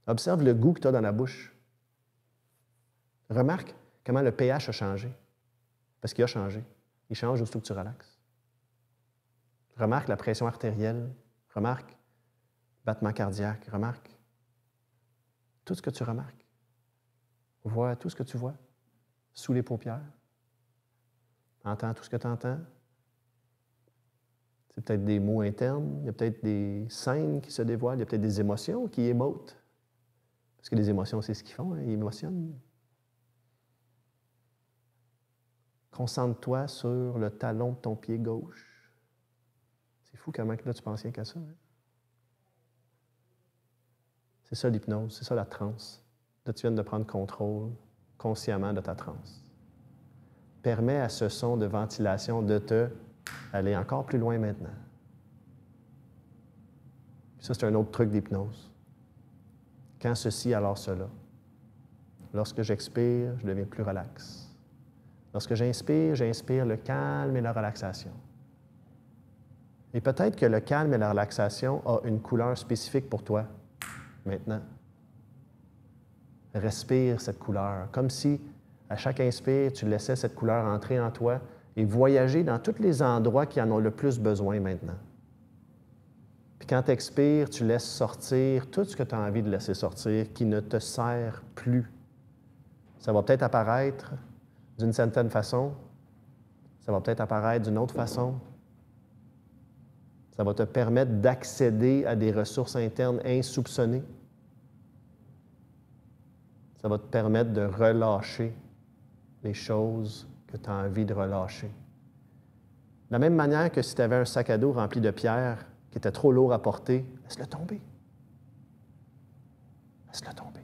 A: Observe le goût que tu as dans la bouche. Remarque comment le pH a changé. Parce qu'il a changé. Il change aussitôt que tu relaxes. Remarque la pression artérielle. Remarque le battement cardiaque. Remarque tout ce que tu remarques. Vois tout ce que tu vois sous les paupières. Entends tout ce que tu entends. C'est peut-être des mots internes, il y a peut-être des scènes qui se dévoilent, il y a peut-être des émotions qui émotent. Parce que les émotions, c'est ce qu'ils font, hein, ils émotionnent. Concentre-toi sur le talon de ton pied gauche. C'est fou comment là tu penses rien qu'à ça. Hein? C'est ça l'hypnose, c'est ça la transe. Là, tu viens de prendre contrôle consciemment de ta transe. Permets à ce son de ventilation de te aller encore plus loin maintenant. Puis ça, c'est un autre truc d'hypnose. Quand ceci, alors cela. Lorsque j'expire, je deviens plus relax. Lorsque j'inspire le calme et la relaxation. Et peut-être que le calme et la relaxation ont une couleur spécifique pour toi. Maintenant, respire cette couleur, comme si à chaque inspire, tu laissais cette couleur entrer en toi et voyager dans tous les endroits qui en ont le plus besoin maintenant. Puis quand tu expires, tu laisses sortir tout ce que tu as envie de laisser sortir, qui ne te sert plus. Ça va peut-être apparaître d'une certaine façon, ça va peut-être apparaître d'une autre façon. Ça va te permettre d'accéder à des ressources internes insoupçonnées. Ça va te permettre de relâcher les choses que tu as envie de relâcher. De la même manière que si tu avais un sac à dos rempli de pierres qui était trop lourd à porter, laisse-le tomber. Laisse-le tomber.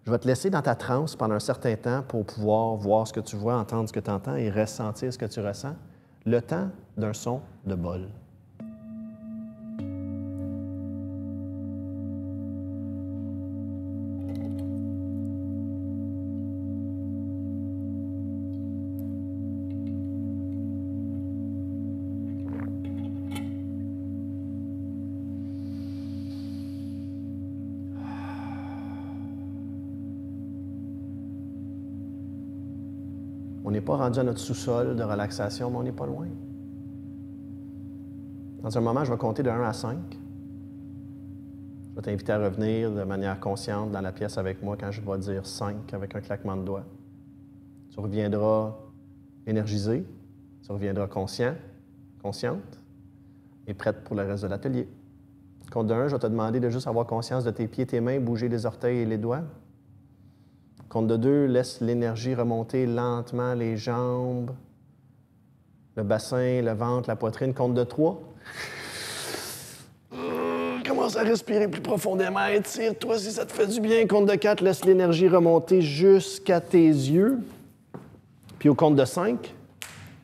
A: Je vais te laisser dans ta transe pendant un certain temps pour pouvoir voir ce que tu vois, entendre ce que tu entends et ressentir ce que tu ressens. Le temps d'un son de bol. On n'est pas rendu à notre sous-sol de relaxation, mais on n'est pas loin. Dans un moment, je vais compter de 1 à 5. Je vais t'inviter à revenir de manière consciente dans la pièce avec moi quand je vais dire 5 avec un claquement de doigts. Tu reviendras énergisé, tu reviendras conscient, consciente et prête pour le reste de l'atelier. Compte de 1, je vais te demander de juste avoir conscience de tes pieds, tes mains, bouger les orteils et les doigts. Compte de 2, laisse l'énergie remonter lentement les jambes, Le bassin, le ventre, la poitrine, compte de 3. Commence à respirer plus profondément. Étire-toi si ça te fait du bien. Compte de 4, laisse l'énergie remonter jusqu'à tes yeux. Puis au compte de 5,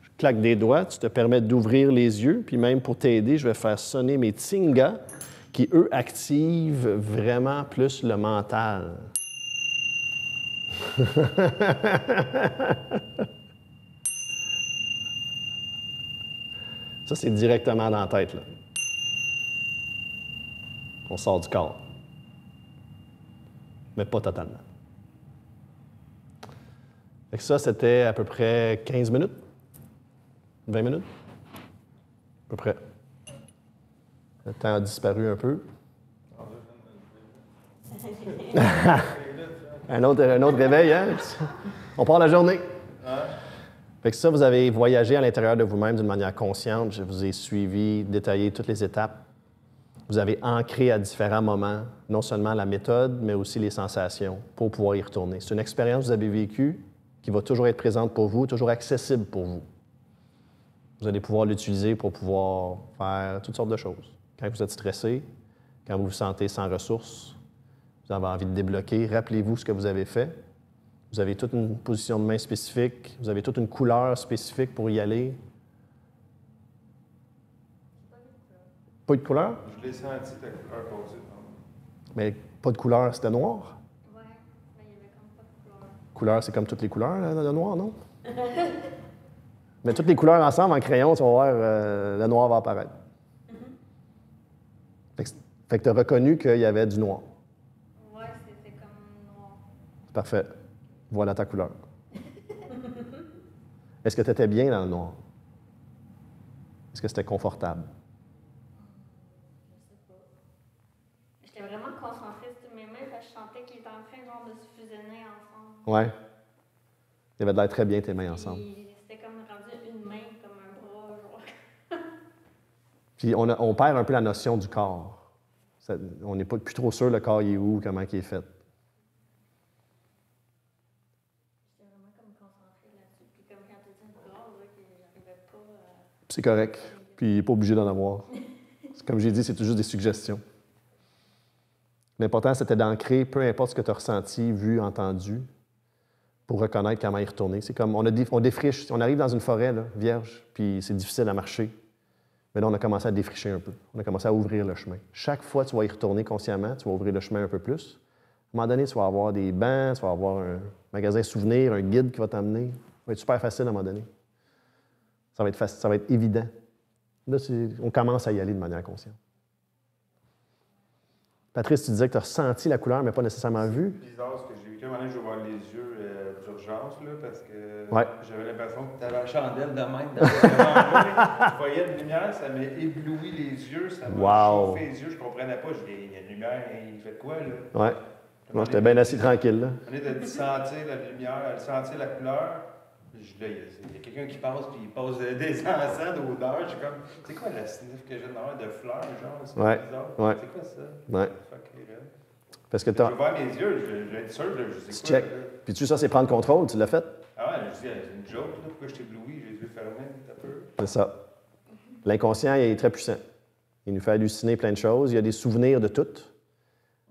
A: je claque des doigts, tu te permets d'ouvrir les yeux. Puis même pour t'aider, je vais faire sonner mes tsingas qui, eux, activent vraiment plus le mental. Ça, c'est directement dans la tête, là. On sort du corps. Mais pas totalement. Fait que ça, c'était à peu près 15 minutes. 20 minutes. À peu près. Le temps a disparu un peu. un autre réveil, hein? On part la journée. Fait que ça, vous avez voyagé à l'intérieur de vous-même d'une manière consciente. Je vous ai suivi, détaillé toutes les étapes. Vous avez ancré à différents moments, non seulement la méthode, mais aussi les sensations pour pouvoir y retourner. C'est une expérience que vous avez vécue qui va toujours être présente pour vous, toujours accessible pour vous. Vous allez pouvoir l'utiliser pour pouvoir faire toutes sortes de choses. Quand vous êtes stressé, quand vous vous sentez sans ressources, vous avez envie de débloquer, rappelez-vous ce que vous avez fait. Vous avez toute une position de main spécifique, vous avez toute une couleur spécifique pour y aller. Pas de couleur?
B: Je l'ai senti, ta couleur posée.
A: Mais pas de couleur, c'était noir?
C: Oui, mais il n'y avait comme pas de couleur.
A: Couleur, c'est comme toutes les couleurs, là, le noir, non? Mais toutes les couleurs ensemble, en crayon, tu vas voir, le noir va apparaître. Fait que tu as reconnu qu'il y avait du noir.
C: Oui, c'était comme noir.
A: Parfait. Voilà ta couleur. Est-ce que tu étais bien dans le noir? Est-ce que c'était confortable?
C: Je sais pas. J'étais vraiment concentrée sur mes mains parce que je sentais qu'ils étaient en train genre, de se fusionner ensemble.
A: Ouais. Il avait l'air très bien tes mains ensemble.
C: Puis c'était comme rendu une main, comme un bras, genre.
A: Puis on perd un peu la notion du corps. On n'est pas plus trop sûr le corps il est où, comment il est fait.
C: J'étais vraiment comme concentrée là-dessus. Puis comme quand tu dis une bras, là, que j'arrivais pas à...
A: C'est correct. Puis il n'est pas obligé d'en avoir. Comme j'ai dit, c'est juste des suggestions. L'important, c'était d'ancrer, peu importe ce que tu as ressenti, vu, entendu, pour reconnaître comment y retourner. C'est comme, on défriche. On arrive dans une forêt, là, vierge, puis c'est difficile à marcher. Mais là, on a commencé à défricher un peu. On a commencé à ouvrir le chemin. Chaque fois que tu vas y retourner consciemment, tu vas ouvrir le chemin un peu plus. À un moment donné, tu vas avoir des bancs, tu vas avoir un magasin souvenir, un guide qui va t'emmener. Ça va être super facile à un moment donné. Ça va être facile, ça va être évident. Là, on commence à y aller de manière consciente. Patrice, tu disais que tu as ressenti la couleur, mais pas nécessairement vu.
B: C'est bizarre ce que j'ai vécu. À un moment donné, je vais voir les yeux d'urgence, là, parce que
A: Ouais.
B: j'avais l'impression que tu avais la chandelle de même dans je voyais une lumière, ça m'a ébloui les yeux, ça m'a chauffé les yeux, je comprenais pas. Je dis, il y a une lumière, il fait quoi, là?
A: Ouais. Moi, j'étais bien assis tranquille, là.
B: On est de sentir la lumière, de sentir la couleur. Là, il y a quelqu'un qui passe, puis il passe des encens d'odeur. Je suis comme, c'est quoi la sniff que j'ai dans de fleurs, genre? C'est bizarre.
A: Ouais.
B: C'est quoi ça?
A: Ouais. Parce que
B: Je vais voir mes yeux, je vais être sûr, là, je sais
A: tu
B: quoi.
A: check. Puis tu sais, ça, c'est prendre contrôle, tu l'as fait?
B: Ah ouais, je dis, c'est une joke, là, pourquoi je t'éblouis, j'ai les yeux fermés, un peu.
A: C'est ça. L'inconscient, il est très puissant. Il nous fait halluciner plein de choses. Il y a des souvenirs de tout.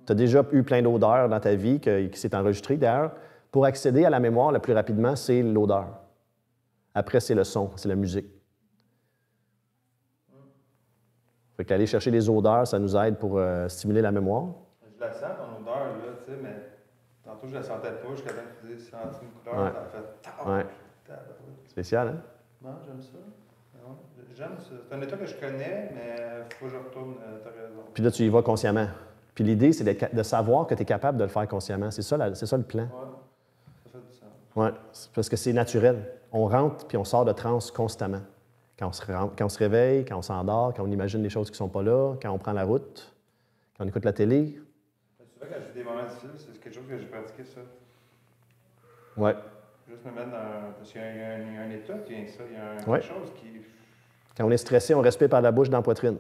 A: Tu as déjà eu plein d'odeurs dans ta vie qui s'est enregistré. D'ailleurs, pour accéder à la mémoire le plus rapidement, c'est l'odeur. Après, c'est le son, c'est la musique. Fait qu'aller chercher les odeurs, ça nous aide pour stimuler la mémoire.
B: Je la sens, ton odeur, là, tu sais, mais tantôt, je la sentais pas. Jusqu'à temps que tu dises, senti une couleur,
A: Ouais.
B: ça a fait...
A: Ouais. Spécial, hein?
B: Non, j'aime ça. Non, j'aime ça. C'est un état que je connais, mais il faut que je retourne, t'as raison.
A: Puis là, tu y vas consciemment. Puis l'idée, c'est de savoir que tu es capable de le faire consciemment. C'est ça le plan.
B: Ouais, ça fait du sens.
A: Oui, parce que c'est naturel. On rentre puis on sort de transe constamment. Quand on se réveille, quand on s'endort, quand on imagine des choses qui ne sont pas là, quand on prend la route, quand on écoute la télé.
B: Souvent, quand j'ai des moments difficiles, c'est quelque chose que j'ai pratiqué, ça.
A: Oui.
B: Juste me mettre dans... Parce qu'il y a un état qui vient ça. Il y a quelque chose qui...
A: Quand on est stressé, on respire par la bouche dans la poitrine.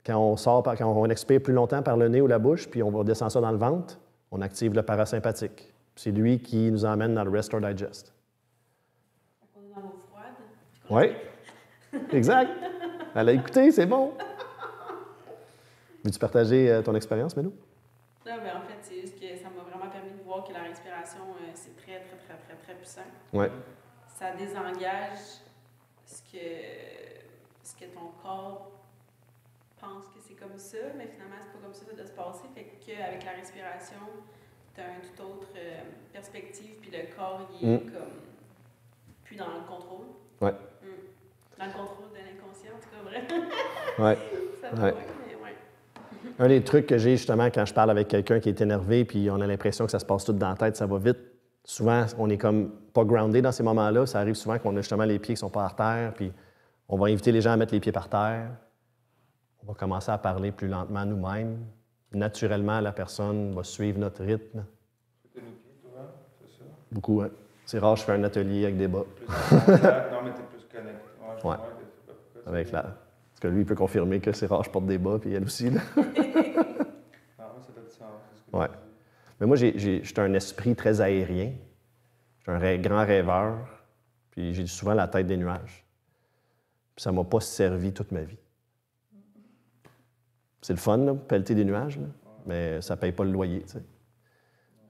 A: Quand on expire plus longtemps par le nez ou la bouche, puis on descend ça dans le ventre, on active le parasympathique. C'est lui qui nous emmène dans le Rest or Digest.
C: On est dans l'eau froide.
A: Oui. Exact. Elle a écouté, c'est bon. Veux-tu partager ton expérience, Mélou?
D: Là, ben, en fait, c'est juste que ça m'a vraiment permis de voir que la respiration, c'est très, très, très, très, très puissant.
A: Ouais.
D: Ça désengage ce que ton corps pense que c'est comme ça, mais finalement, c'est pas comme ça que ça doit se passer. Fait qu'avec la respiration, tu as une toute autre perspective, puis le corps, il est comme plus dans le contrôle.
A: Ouais.
D: Dans le contrôle de l'inconscient, en tout cas, vraiment.
A: Ouais.
D: Ça va
A: Ouais.
D: loin, mais ouais.
A: Un des trucs que j'ai justement quand je parle avec quelqu'un qui est énervé puis on a l'impression que ça se passe tout dans la tête, ça va vite. Souvent, on est comme pas groundé dans ces moments-là. Ça arrive souvent qu'on a justement les pieds qui sont pas à terre, puis on va inviter les gens à mettre les pieds par terre. On va commencer à parler plus lentement nous-mêmes. Naturellement, la personne va suivre notre rythme.
B: C'était nos pieds, toi, c'est ça?
A: Beaucoup, hein? C'est rare, je fais un atelier avec des bas.
B: Plus contact. Non, mais t'es plus connecté. Ouais, je
A: Ouais.
B: comprends que c'est
A: Avec la... Parce que lui, il peut confirmer que c'est rare, je porte des bas, puis elle aussi. Là.
B: Ah, oui, ça fait du sens. C'est ce que
A: Ouais.
B: tu dis.
A: Mais moi, j'ai un esprit très aérien. Je suis un grand rêveur, puis j'ai souvent la tête des nuages. Puis ça ne m'a pas servi toute ma vie. C'est le fun, là, pelleter des nuages, là, mais ça ne paye pas le loyer, tu sais.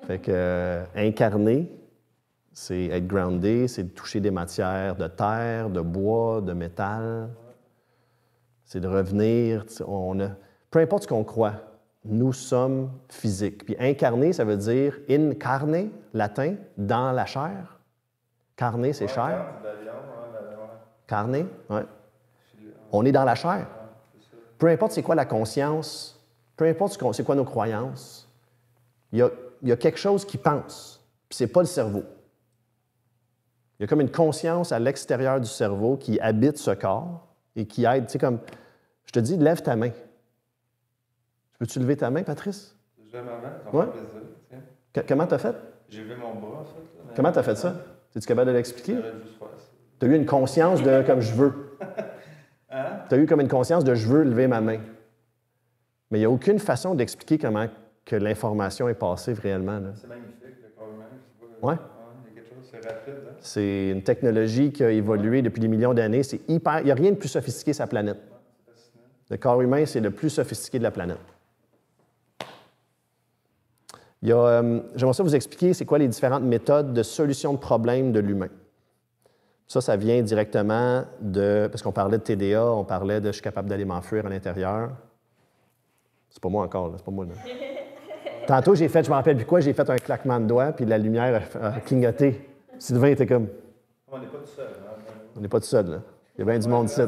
A: Fait que incarner, c'est être groundé, c'est de toucher des matières de terre, de bois, de métal. C'est de revenir, tu sais, peu importe ce qu'on croit, nous sommes physiques. Puis incarner, ça veut dire in carne, latin, dans la chair. Carne, c'est chair.
B: C'est de la viande, ouais.
A: Carne, ouais. On est dans la chair. Peu importe c'est quoi la conscience, peu importe c'est quoi nos croyances, il y a quelque chose qui pense, puis c'est pas le cerveau. Il y a comme une conscience à l'extérieur du cerveau qui habite ce corps et qui aide, tu sais, comme, je te dis, lève ta main. Peux-tu lever ta main, Patrice?
B: Je lève ma main, ça
A: Ouais.
B: me fait plaisir. Tiens.
A: Comment t'as fait?
B: J'ai levé mon bras, en fait. Là,
A: Comment t'as fait ça? Es-tu capable de l'expliquer?
B: J'aurais juste faire ça.
A: Tu as eu une conscience de comme je veux.
B: Hein?
A: Tu as eu comme une conscience de je veux lever ma main. Mais il n'y a aucune façon d'expliquer comment que l'information est passée réellement. Là.
B: C'est magnifique, le corps humain. C'est pas...
A: Ouais.
B: Il y a quelque chose, c'est rapide. Hein?
A: C'est une technologie qui a évolué depuis des millions d'années. C'est hyper. Il n'y a rien de plus sophistiqué sur la planète.
B: Ouais, c'est fascinant.
A: Le corps humain, c'est le plus sophistiqué de la planète. J'aimerais ça vous expliquer c'est quoi les différentes méthodes de solution de problèmes de l'humain. Ça vient directement de... Parce qu'on parlait de TDA, on parlait de « je suis capable d'aller m'enfuir à l'intérieur ». C'est pas moi encore, là, c'est pas moi. Là. Tantôt, je me rappelle plus quoi, j'ai fait un claquement de doigts, puis la lumière a clignoté. Sylvain était comme...
B: On n'est pas tout seul. Hein?
A: On n'est pas tout seul, là. Il y a bien du monde ici.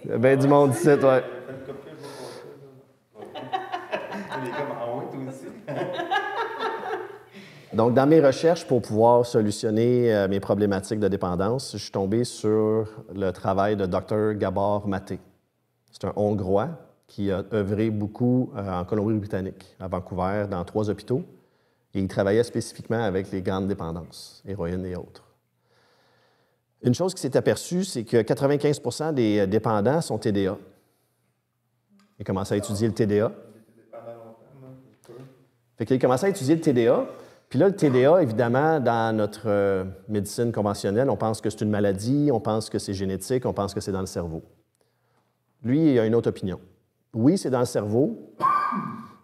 A: Il y a bien du monde ici, ouais.
B: Fait le copier, je vais passer. Il est comme en haut, toi aussi.
A: Donc, dans mes recherches pour pouvoir solutionner mes problématiques de dépendance, je suis tombé sur le travail de Dr. Gabor Maté. C'est un Hongrois qui a œuvré beaucoup en Colombie-Britannique, à Vancouver, dans 3 hôpitaux. Et il travaillait spécifiquement avec les grandes dépendances, héroïne et autres. Une chose qui s'est aperçue, c'est que 95 % des dépendants sont TDA. Il a commencé à étudier le TDA. Fait qu'il a commencé à étudier le TDA. Puis là, le TDA, évidemment, dans notre médecine conventionnelle, on pense que c'est une maladie, on pense que c'est génétique, on pense que c'est dans le cerveau. Lui, il a une autre opinion. Oui, c'est dans le cerveau,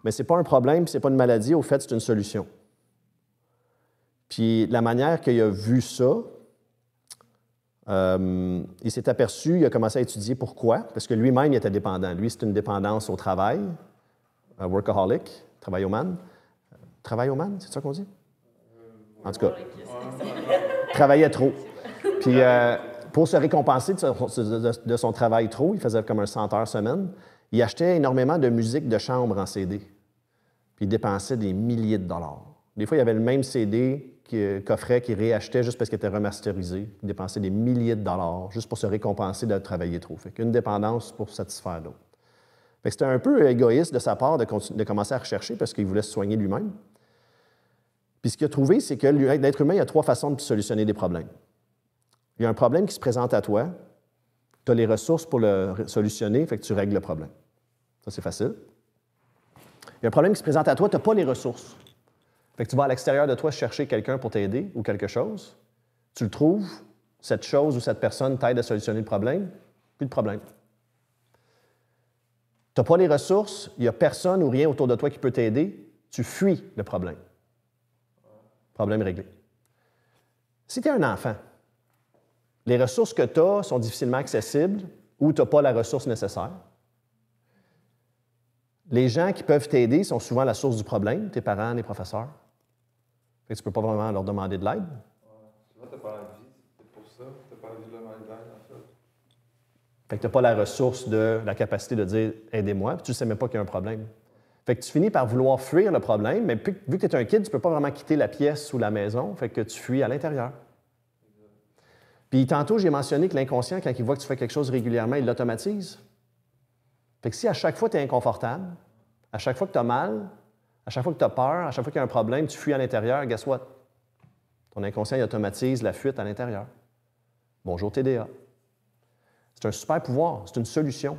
A: mais ce n'est pas un problème, ce n'est pas une maladie. Au fait, c'est une solution. Puis la manière qu'il a vu ça, il s'est aperçu, il a commencé à étudier pourquoi, parce que lui-même, il était dépendant. Lui, c'est une dépendance au travail, un workaholic, travaillomane. Travaillomane, c'est ça qu'on dit? En tout cas, travaillait trop. Puis pour se récompenser de son travail trop, il faisait comme un 100 heures semaine, il achetait énormément de musique de chambre en CD. Puis il dépensait des milliers de dollars. Des fois, il y avait le même CD coffret qu'il réachetait juste parce qu'il était remasterisé. Il dépensait des milliers de dollars juste pour se récompenser de travailler trop. Fait qu'une dépendance pour satisfaire l'autre. Fait que c'était un peu égoïste de sa part de commencer à rechercher parce qu'il voulait se soigner lui-même. Puis ce qu'il a trouvé, c'est que l'être humain, il y a 3 façons de solutionner des problèmes. Il y a un problème qui se présente à toi, tu as les ressources pour le solutionner, fait que tu règles le problème. Ça, c'est facile. Il y a un problème qui se présente à toi, tu n'as pas les ressources. Fait que tu vas à l'extérieur de toi chercher quelqu'un pour t'aider ou quelque chose. Tu le trouves, cette chose ou cette personne t'aide à solutionner le problème, Plus de problème. Tu n'as pas les ressources, il n'y a personne ou rien autour de toi qui peut t'aider, tu fuis le problème. Problème réglé. Si tu es un enfant, les ressources que tu as sont difficilement accessibles ou tu n'as pas la ressource nécessaire. Les gens qui peuvent t'aider sont souvent la source du problème, tes parents, les professeurs. Fait que tu ne peux pas vraiment leur demander de l'aide.
B: Souvent, tu n'as pas envie. C'est pour ça. Tu n'as pas envie de leur demander de l'aide, en fait.
A: Fait que tu n'as pas la ressource de la capacité de dire « aidez-moi », puis tu ne sais même pas qu'il y a un problème. Fait que tu finis par vouloir fuir le problème, mais vu que tu es un kid, tu ne peux pas vraiment quitter la pièce ou la maison, fait que tu fuis à l'intérieur. Puis tantôt, j'ai mentionné que l'inconscient, quand il voit que tu fais quelque chose régulièrement, il l'automatise. Fait que si à chaque fois tu es inconfortable, à chaque fois que tu as mal, à chaque fois que tu as peur, à chaque fois qu'il y a un problème, tu fuis à l'intérieur, guess what? Ton inconscient, il automatise la fuite à l'intérieur. Bonjour TDA. C'est un super pouvoir, c'est une solution.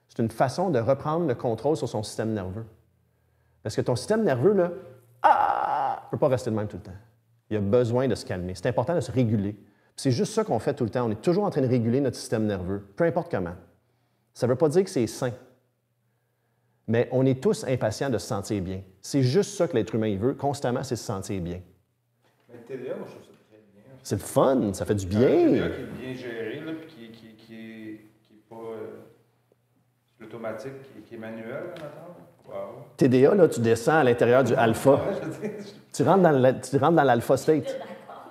A: C'est une façon de reprendre le contrôle sur son système nerveux. Parce que ton système nerveux, là, ne peut pas rester de même tout le temps. Il a besoin de se calmer. C'est important de se réguler. C'est juste ça qu'on fait tout le temps. On est toujours en train de réguler notre système nerveux, peu importe comment. Ça ne veut pas dire que c'est sain. Mais on est tous impatients de se sentir bien. C'est juste ça que l'être humain il veut, constamment, c'est se sentir bien.
B: Mais le TDA, moi, je trouve ça très bien.
A: C'est le fun, ça fait du bien.
B: Le TDA qui est bien géré, là, puis qui est pas l'automatique, qui est manuel, là, maintenant. Wow.
A: TDA, là, tu descends à l'intérieur du alpha.
B: Ouais, je veux dire,
A: Tu rentres dans l'alpha
C: Il était
A: state.
C: d'accord.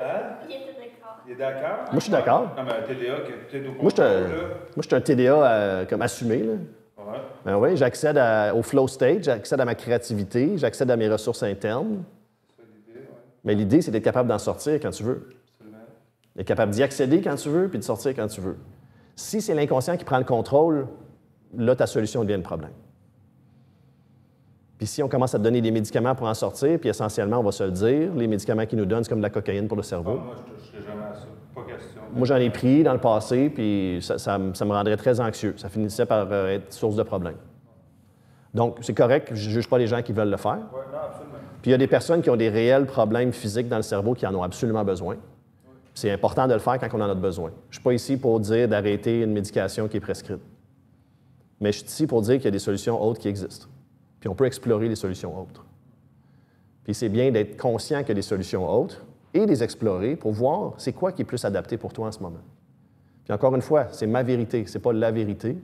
B: hein?
C: Il était d'accord.
B: Il est d'accord?
A: Moi, je suis d'accord.
B: Non, mais un TDA qui est peut-être au
A: Moi,
B: contrôle, là.
A: je suis un TDA comme assumé. Là.
B: Ouais.
A: Ben oui, j'accède au flow state, j'accède à ma créativité, j'accède à mes ressources internes.
B: C'est l'idée, ouais.
A: Mais l'idée, c'est d'être capable d'en sortir quand tu veux.
B: Absolument.
A: D'être capable d'y accéder quand tu veux, puis de sortir quand tu veux. Si c'est l'inconscient qui prend le contrôle, là, ta solution devient le problème. Puis si on commence à te donner des médicaments pour en sortir, puis essentiellement, on va se le dire, les médicaments qu'ils nous donnent, c'est comme de la cocaïne pour le cerveau.
B: Moi, je ne toucherai jamais à ça. Pas question.
A: Moi, j'en ai pris dans le passé, puis ça me rendrait très anxieux. Ça finissait par être source de problème. Donc, c'est correct, je ne juge pas les gens qui veulent le faire.
B: Oui, non, absolument.
A: Puis il y a des personnes qui ont des réels problèmes physiques dans le cerveau qui en ont absolument besoin. C'est important de le faire quand on en a besoin. Je ne suis pas ici pour dire d'arrêter une médication qui est prescrite. Mais je suis ici pour dire qu'il y a des solutions autres qui existent. Puis on peut explorer les solutions autres. Puis c'est bien d'être conscient qu'il y a des solutions autres et les explorer pour voir c'est quoi qui est plus adapté pour toi en ce moment. Puis encore une fois, c'est ma vérité, c'est pas la vérité.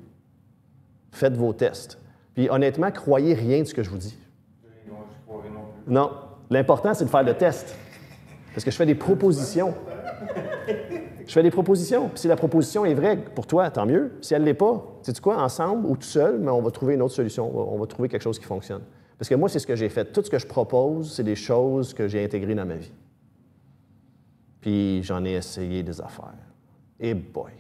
A: Faites vos tests. Puis honnêtement, croyez rien de ce que je vous dis.
B: Non, je croirais non plus.
A: Non. L'important, c'est de faire le test. Parce que je fais des propositions. Je fais des propositions. Puis si la proposition est vraie pour toi, tant mieux. Si elle ne l'est pas, sais-tu quoi, ensemble ou tout seul, mais on va trouver une autre solution. On va trouver quelque chose qui fonctionne. Parce que moi, c'est ce que j'ai fait. Tout ce que je propose, c'est des choses que j'ai intégrées dans ma vie. Puis j'en ai essayé des affaires. Et boy!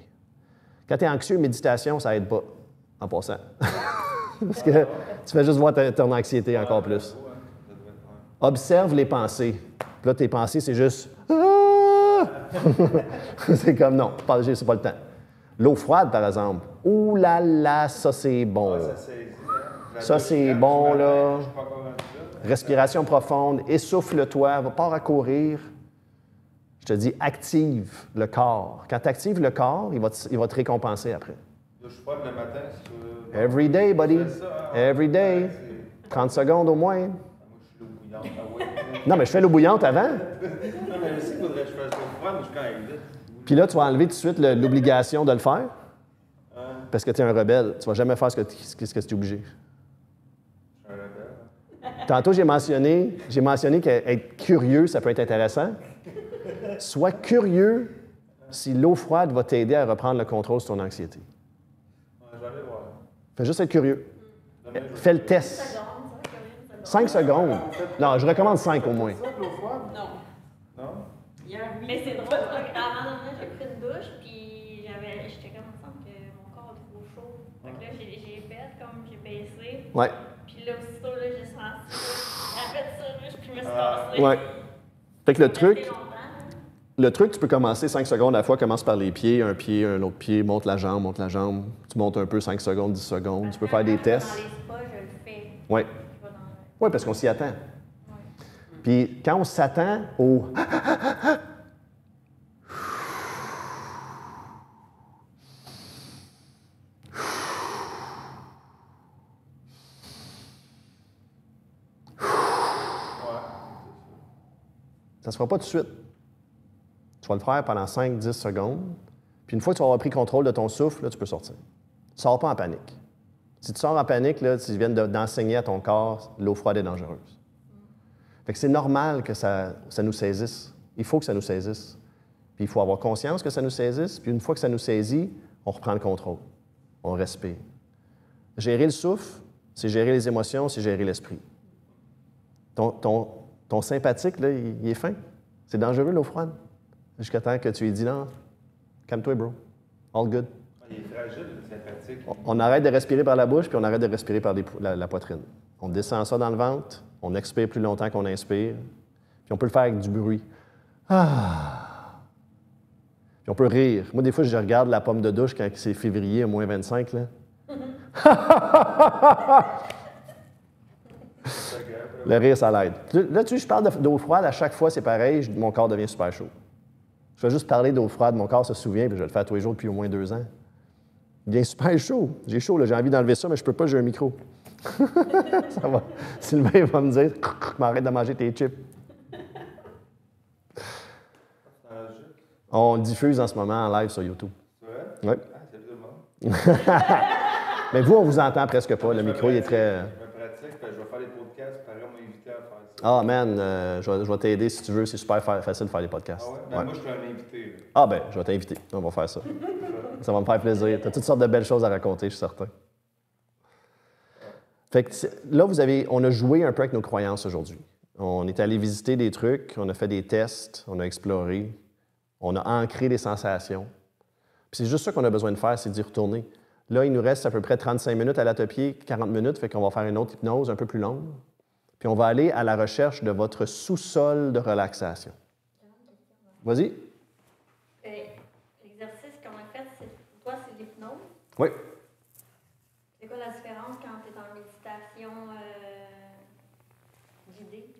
A: Quand tu es anxieux, méditation, ça aide pas, en passant. Parce que tu fais juste voir ton anxiété encore plus. Observe les pensées. Puis là, tes pensées, c'est juste... c'est comme non, c'est pas le temps. L'eau froide, par exemple. Ouh là là, ça c'est bon.
B: Ça saisit, hein.
A: Ça, c'est bon, là.
B: Je suis pas encore rendu là.
A: Respiration profonde, essouffle-toi, va pas à courir. Je te dis, active le corps. Quand tu actives le corps, il va te récompenser après.
B: Là, je suis pas le matin. Si tu veux.
A: Every day, buddy.
B: C'est ça, hein.
A: Every day.
B: Ouais, c'est-
A: 30 secondes au moins.
B: Moi, je suis l'eau bouillante. Ah ouais.
A: Non, mais je fais l'eau bouillante avant.
B: Non, mais je sais qu'il faudrait que je fasse l'eau froide, mais je suis quand même vite.
A: Puis là, tu vas enlever tout de suite l'obligation de le faire.
B: Hein?
A: Parce que tu es un rebelle. Tu vas jamais faire ce que tu es obligé.
B: Je suis un rebelle.
A: Tantôt, j'ai mentionné qu'être curieux, ça peut être intéressant. Sois curieux si l'eau froide va t'aider à reprendre le contrôle sur ton anxiété.
B: Ouais, je vais aller voir.
A: Fais juste être curieux.
B: Demain, je vais-
A: Fais le test. 5 secondes. Non, je recommande 5 au moins.
B: Ça, l'eau froide?
D: Non.
B: Non?
D: Hier, oui.
C: Mais c'est drôle, parce que avant de venir, j'ai pris une douche, puis j'étais comme, il me semble que mon corps est trop chaud. Fait que là, j'ai fait comme, j'ai baissé.
A: Ouais.
C: Puis là, aussitôt, là, j'ai senti, après ça, là, puis je me suis tassée.
A: Ouais. Fait que le
C: Resté
A: truc,
C: longtemps.
A: tu peux commencer 5 secondes à la fois. Commence par les pieds, un autre pied, monte la jambe. Tu montes un peu 5 secondes, 10 secondes. Tu peux faire des tests.
C: Dans les spas, je le fais.
A: Oui.
C: Je vais dans le-
A: Oui, parce qu'on s'y attend.
C: Ouais.
A: Puis quand on s'attend au... Ça ne se fera pas tout de suite. Tu vas le faire pendant 5-10 secondes. Puis une fois que tu vas avoir pris contrôle de ton souffle, là, tu peux sortir. Ne sors pas en panique. Si tu sors en panique, là, tu viens d'enseigner à ton corps l'eau froide est dangereuse. Fait que c'est normal que ça nous saisisse. Il faut que ça nous saisisse. Puis il faut avoir conscience que ça nous saisisse. Puis une fois que ça nous saisit, on reprend le contrôle. On respire. Gérer le souffle, c'est gérer les émotions, c'est gérer l'esprit. Ton sympathique, là, il est fin. C'est dangereux, l'eau froide. Jusqu'à temps que tu lui dis non, calme-toi, bro. All good.
B: Il est fragile, le sympathique.
A: On arrête de respirer par la bouche, puis on arrête de respirer par la poitrine. On descend ça dans le ventre, on expire plus longtemps qu'on inspire, puis on peut le faire avec du bruit. Ah! Puis on peut rire. Moi, des fois, je regarde la pomme de douche quand c'est février, à moins 25, là. Le rire, ça l'aide. Là, tu sais, je parle d'eau froide, à chaque fois, c'est pareil, mon corps devient super chaud. Je vais juste parler d'eau froide, mon corps se souvient, puis je vais le faire tous les jours depuis au moins 2 ans. Il devient super chaud. J'ai chaud, là, j'ai envie d'enlever ça, mais je peux pas, j'ai un micro. Ça va. Sylvain va me dire, m'arrête de manger tes chips. On diffuse en ce moment en live sur YouTube.
B: C'est vrai?
A: Oui.
B: Ah, c'est tout le monde.
A: Mais vous, on vous entend presque pas. Le micro, il est très...
B: Je me pratique, je vais faire des podcasts, pareil, on m'a invité à faire ça.
A: Ah, man, je vais t'aider si tu veux. C'est super facile de faire des podcasts.
B: Ah ouais? Ben,
A: Ouais.
B: moi, je suis un invité. Là.
A: Ah, ben, je vais t'inviter. On va faire ça. Ça va me faire plaisir. Tu as toutes sortes de belles choses à raconter, je suis certain. Fait que là, on a joué un peu avec nos croyances aujourd'hui. On est allé visiter des trucs, on a fait des tests, on a exploré, on a ancré des sensations. Puis c'est juste ça qu'on a besoin de faire, c'est d'y retourner. Là, il nous reste à peu près 35 minutes à l'atopier, 40 minutes, fait qu'on va faire une autre hypnose un peu plus longue. Puis on va aller à la recherche de votre sous-sol de relaxation. Vas-y.
C: L'exercice qu'on a fait, toi, c'est l'hypnose.
A: Oui.
C: C'est quoi la différence quand tu es en méditation guidée?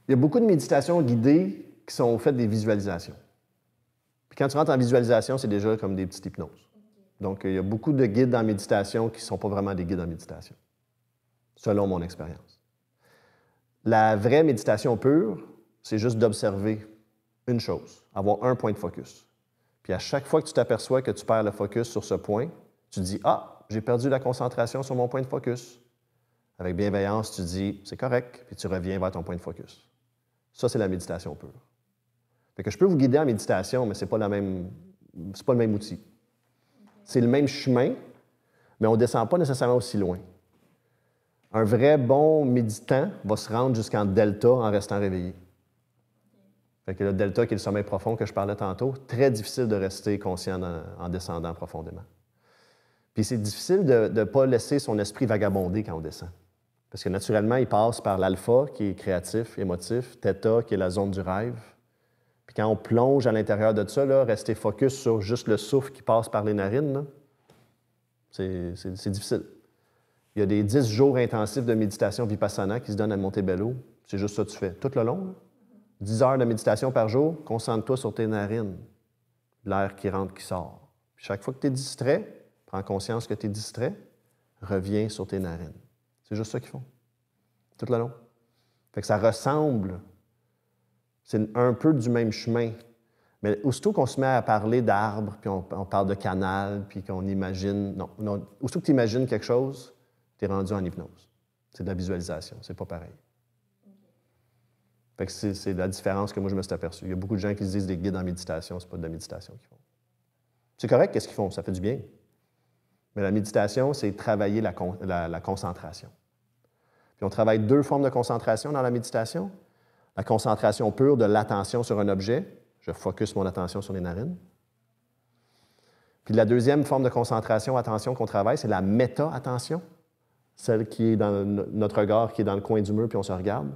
A: Il y a beaucoup de méditations guidées qui sont faites des visualisations. Puis quand tu rentres en visualisation, c'est déjà comme des petites hypnoses. Donc, il y a beaucoup de guides en méditation qui ne sont pas vraiment des guides en méditation, selon mon expérience. La vraie méditation pure, c'est juste d'observer une chose, avoir un point de focus. Puis à chaque fois que tu t'aperçois que tu perds le focus sur ce point, tu dis « Ah, j'ai perdu la concentration sur mon point de focus. » Avec bienveillance, tu dis « C'est correct », puis tu reviens vers ton point de focus. Ça, c'est la méditation pure. Fait que je peux vous guider en méditation, mais c'est pas le même outil. C'est le même chemin, mais on ne descend pas nécessairement aussi loin. Un vrai bon méditant va se rendre jusqu'en delta en restant réveillé. Fait que le delta, qui est le sommeil profond que je parlais tantôt, très difficile de rester conscient en descendant profondément. Puis c'est difficile de ne pas laisser son esprit vagabonder quand on descend. Parce que naturellement, il passe par l'alpha, qui est créatif, émotif, theta, qui est la zone du rêve. Puis quand on plonge à l'intérieur de ça, là, rester focus sur juste le souffle qui passe par les narines, là, c'est difficile. Il y a des 10 jours intensifs de méditation vipassana qui se donnent à Montebello. C'est juste ça que tu fais tout le long. Là. 10 heures de méditation par jour, concentre-toi sur tes narines, l'air qui rentre, qui sort. Puis chaque fois que tu es distrait, prends conscience que tu es distrait, reviens sur tes narines. C'est juste ça qu'ils font, tout le long. Fait que ça ressemble, c'est un peu du même chemin. Mais aussitôt qu'on se met à parler d'arbres, puis on parle de canal, puis qu'on imagine... Non, aussitôt que tu imagines quelque chose, tu es rendu en hypnose. C'est de la visualisation, c'est pas pareil. Fait que c'est la différence que moi, je me suis aperçu. Il y a beaucoup de gens qui se disent des guides en méditation, c'est pas de la méditation qu'ils font. C'est correct, qu'est-ce qu'ils font? Ça fait du bien. Mais la méditation, c'est travailler la concentration. Puis on travaille 2 formes de concentration dans la méditation. La concentration pure de l'attention sur un objet. Je focus mon attention sur les narines. Puis la deuxième forme de concentration, attention qu'on travaille, c'est la méta-attention. Celle qui est dans notre regard, qui est dans le coin du mur, puis on se regarde.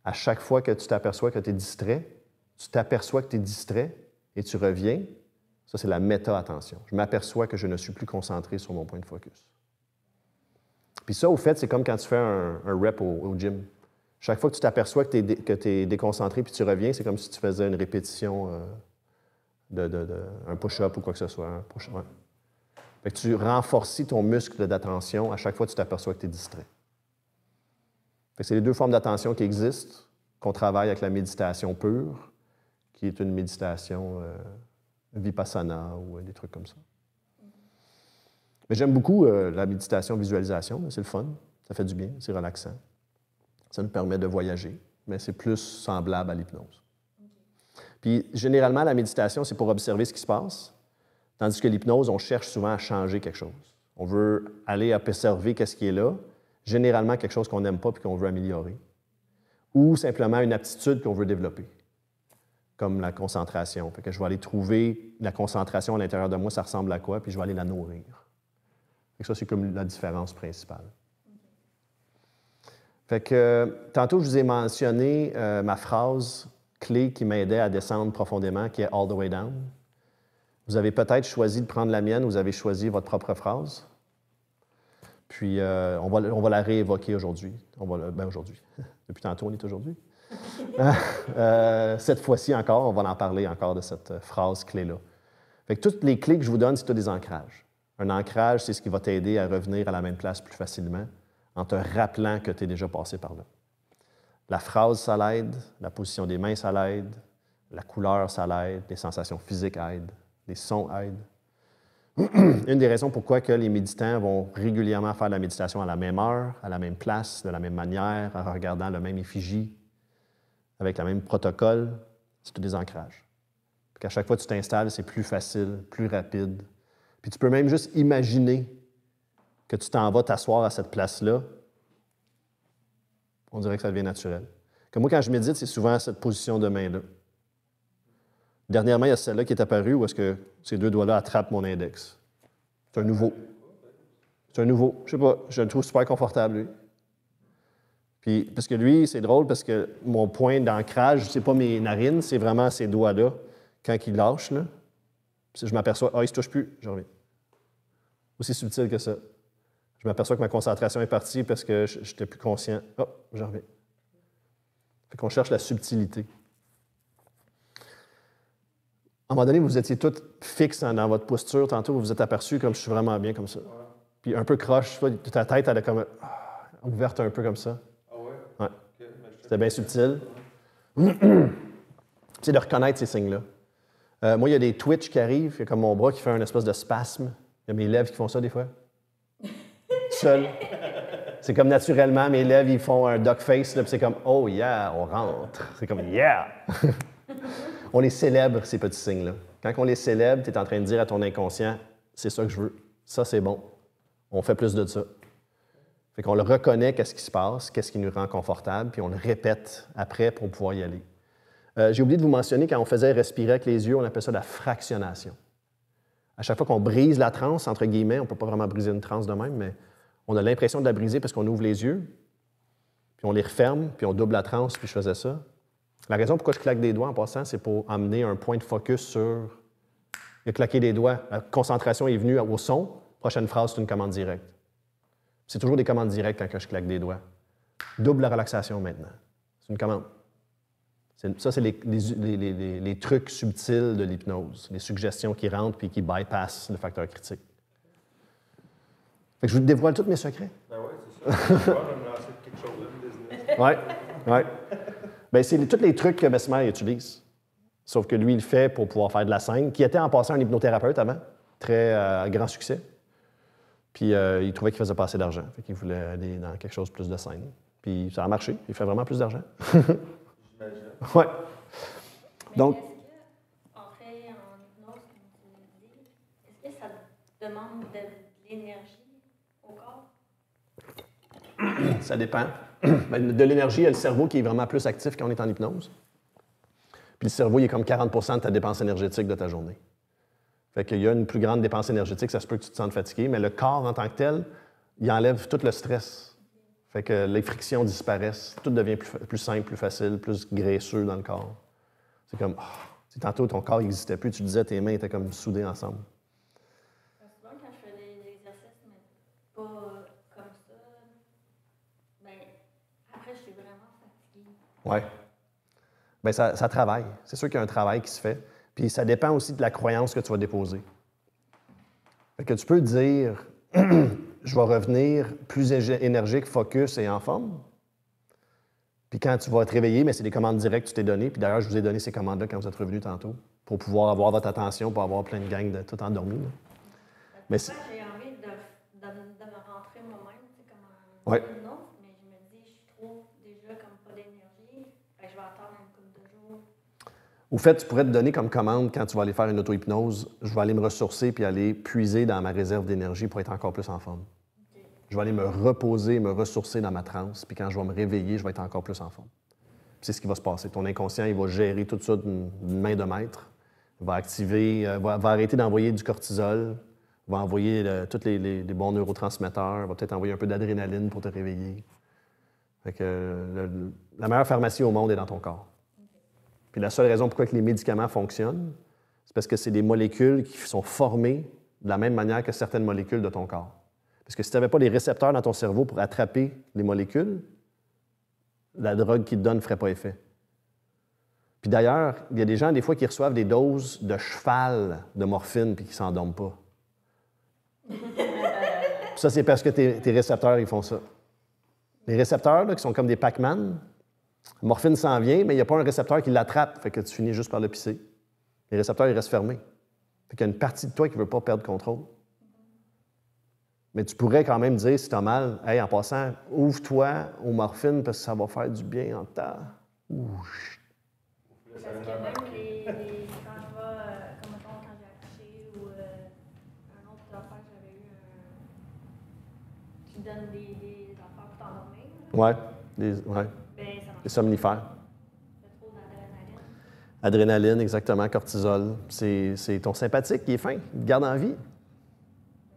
A: À chaque fois que tu t'aperçois que tu es distrait, tu t'aperçois que tu es distrait et tu reviens. Ça, c'est la méta-attention. Je m'aperçois que je ne suis plus concentré sur mon point de focus. Puis ça, au fait, c'est comme quand tu fais un rep au gym. Chaque fois que tu t'aperçois que tu es déconcentré puis tu reviens, c'est comme si tu faisais une répétition un push-up ou quoi que ce soit. Ouais. Fait que tu renforces ton muscle d'attention à chaque fois que tu t'aperçois que tu es distrait. Fait que c'est les 2 formes d'attention qui existent, qu'on travaille avec la méditation pure, qui est une méditation vipassana ou des trucs comme ça. Mais j'aime beaucoup la méditation visualisation, c'est le fun, ça fait du bien, c'est relaxant. Ça nous permet de voyager, mais c'est plus semblable à l'hypnose. Puis généralement, la méditation, c'est pour observer ce qui se passe, tandis que l'hypnose, on cherche souvent à changer quelque chose. On veut aller observer qu'est-ce qui est là, généralement quelque chose qu'on n'aime pas et qu'on veut améliorer, ou simplement une aptitude qu'on veut développer, comme la concentration. Fait que je vais aller trouver la concentration à l'intérieur de moi, ça ressemble à quoi, puis je vais aller la nourrir. Fait que ça, c'est comme la différence principale. Fait que tantôt, je vous ai mentionné ma phrase clé qui m'aidait à descendre profondément, qui est « all the way down ». Vous avez peut-être choisi de prendre la mienne, vous avez choisi votre propre phrase. Puis, on va la réévoquer aujourd'hui. Aujourd'hui. Depuis tantôt, on est aujourd'hui. Cette fois-ci encore, on va en parler encore de cette phrase clé-là. Fait que toutes les clés que je vous donne, c'est tous des ancrages. Un ancrage, c'est ce qui va t'aider à revenir à la même place plus facilement en te rappelant que tu es déjà passé par là. La phrase, ça l'aide. La position des mains, ça l'aide. La couleur, ça l'aide. Les sensations physiques aident. Les sons aident. Une des raisons pourquoi que les méditants vont régulièrement faire de la méditation à la même heure, à la même place, de la même manière, en regardant le même effigie, avec le même protocole, c'est tous des ancrages. Puis qu'à chaque fois que tu t'installes, c'est plus facile, plus rapide. Puis tu peux même juste imaginer que tu t'en vas t'asseoir à cette place-là. On dirait que ça devient naturel. Comme moi, quand je médite, c'est souvent cette position de main-là. Dernièrement, il y a celle-là qui est apparue où est-ce que ces deux doigts-là attrapent mon index. C'est un nouveau. C'est un nouveau. Je sais pas, je le trouve super confortable, lui. Puis, parce que lui, c'est drôle parce que mon point d'ancrage, c'est pas mes narines, c'est vraiment ces doigts-là. Quand il lâche, là, je m'aperçois, il se touche plus, je reviens. Aussi subtil que ça. Je m'aperçois que ma concentration est partie parce que je n'étais plus conscient. Je reviens. Fait qu'on cherche la subtilité. À un moment donné, vous étiez tous fixes dans votre posture. Tantôt, vous vous êtes aperçus comme je suis vraiment bien comme ça. Ouais. Puis un peu croche, ta tête, elle est comme ouverte un peu comme ça.
B: Ah ouais?
A: Ouais.
B: Okay.
A: C'était bien subtil. C'est de reconnaître ces signes-là. Moi, il y a des twitches qui arrivent. Il y a comme mon bras qui fait un espèce de spasme. Il y a mes lèvres qui font ça des fois. Seul. C'est comme naturellement, mes lèvres, ils font un duck face. Là, puis c'est comme, oh yeah, on rentre. C'est comme, yeah! On les célèbre, ces petits signes-là. Quand on les célèbre, tu es en train de dire à ton inconscient, c'est ça que je veux. Ça, c'est bon. On fait plus de ça. Fait qu'on le reconnaît, qu'est-ce qui se passe, qu'est-ce qui nous rend confortable, puis on le répète après pour pouvoir y aller. J'ai oublié de vous mentionner, quand on faisait respirer avec les yeux, on appelle ça la fractionnation. À chaque fois qu'on brise la transe, entre guillemets, on ne peut pas vraiment briser une transe de même, mais on a l'impression de la briser parce qu'on ouvre les yeux, puis on les referme, puis on double la transe, puis je faisais ça. La raison pourquoi je claque des doigts en passant, c'est pour amener un point de focus sur... Il a claqué des doigts, la concentration est venue au son, prochaine phrase, c'est une commande directe. C'est toujours des commandes directes quand je claque des doigts. Double la relaxation maintenant. C'est une commande. Ça, c'est les trucs subtils de l'hypnose, les suggestions qui rentrent puis qui bypassent le facteur critique. Fait que je vous dévoile tous mes secrets.
B: Ben oui, c'est ça. Je vais me lancer quelque chose de business.
A: Oui. Bien, c'est tous les trucs que Mesmer utilise. Sauf que lui, il le fait pour pouvoir faire de la scène, qui était en passant un hypnothérapeute avant, très grand succès. Puis il trouvait qu'il faisait pas assez d'argent. Fait qu'il voulait aller dans quelque chose de plus de scène. Puis ça a marché. Il fait vraiment plus d'argent.
B: J'imagine.
A: Oui.
C: Mais
A: Donc,
C: est-ce qu'entrer en hypnose, comme tu dis, est-ce que ça demande de l'énergie au corps?
A: ça dépend. De l'énergie, il y a le cerveau qui est vraiment plus actif quand on est en hypnose. Puis le cerveau, il est comme 40 % de ta dépense énergétique de ta journée. Fait qu'il y a une plus grande dépense énergétique, ça se peut que tu te sentes fatigué, mais le corps en tant que tel, il enlève tout le stress. Fait que les frictions disparaissent, tout devient plus simple, plus facile, plus graisseux dans le corps. C'est comme, tantôt ton corps n'existait plus, tu disais tes mains étaient comme soudées ensemble.
C: Souvent, quand je fais des exercices, mais pas comme ça, ben, après, je suis vraiment fatiguée.
A: Oui. Bien, ça travaille. C'est sûr qu'il y a un travail qui se fait. Puis ça dépend aussi de la croyance que tu vas déposer. Fait que tu peux dire, je vais revenir plus énergique, focus et en forme. Puis quand tu vas te réveiller, mais c'est des commandes directes que tu t'es données. Puis d'ailleurs, je vous ai donné ces commandes-là quand vous êtes revenus tantôt, pour pouvoir avoir votre attention, pour avoir plein de gangs de tout endormis. Là. Mais
C: Moi, j'ai envie de me rentrer moi-même, tu sais, comme un
A: Ouais.
C: hypnose, mais je me dis, je trouve déjà comme pas d'énergie. Fait que je vais attendre une couple de jours.
A: Au fait, tu pourrais te donner comme commande quand tu vas aller faire une auto-hypnose, je vais aller me ressourcer puis aller puiser dans ma réserve d'énergie pour être encore plus en forme.
C: Okay.
A: Je vais aller me reposer, me ressourcer dans ma transe, puis quand je vais me réveiller, je vais être encore plus en forme. Puis c'est ce qui va se passer. Ton inconscient, il va gérer tout ça d'une main de maître. Il va activer, va arrêter d'envoyer du cortisol, va envoyer tous les bons neurotransmetteurs, va peut-être envoyer un peu d'adrénaline pour te réveiller. Fait que la meilleure pharmacie au monde est dans ton corps. Puis la seule raison pourquoi les médicaments fonctionnent, c'est parce que c'est des molécules qui sont formées de la même manière que certaines molécules de ton corps. Parce que si tu n'avais pas les récepteurs dans ton cerveau pour attraper les molécules, la drogue qu'ils te donnent ne ferait pas effet. Puis d'ailleurs, il y a des gens, des fois, qui reçoivent des doses de cheval de morphine puis qui ne s'endorment pas. Ça, c'est parce que tes récepteurs, ils font ça. Les récepteurs, là, qui sont comme des Pac-Man, la morphine s'en vient, mais il n'y a pas un récepteur qui l'attrape, fait que tu finis juste par le pisser. Les récepteurs, ils restent fermés. Fait qu'il y a une partie de toi qui ne veut pas perdre contrôle. Mais tu pourrais quand même dire, si tu as mal, « Hey, en passant, ouvre-toi aux morphines parce que ça va faire du bien en temps. »
C: Parce que même quand je vais, comme mettons, quand j'ai accouché ou un autre affaire que j'avais eu, qui donne des affaires pour t'endormir.
A: Ouais,
C: Ben, ça marche.
A: des somnifères.
C: C'est trop d'adrénaline.
A: Adrénaline, exactement, cortisol. C'est ton sympathique qui est fin, il te garde en vie.
C: Ben,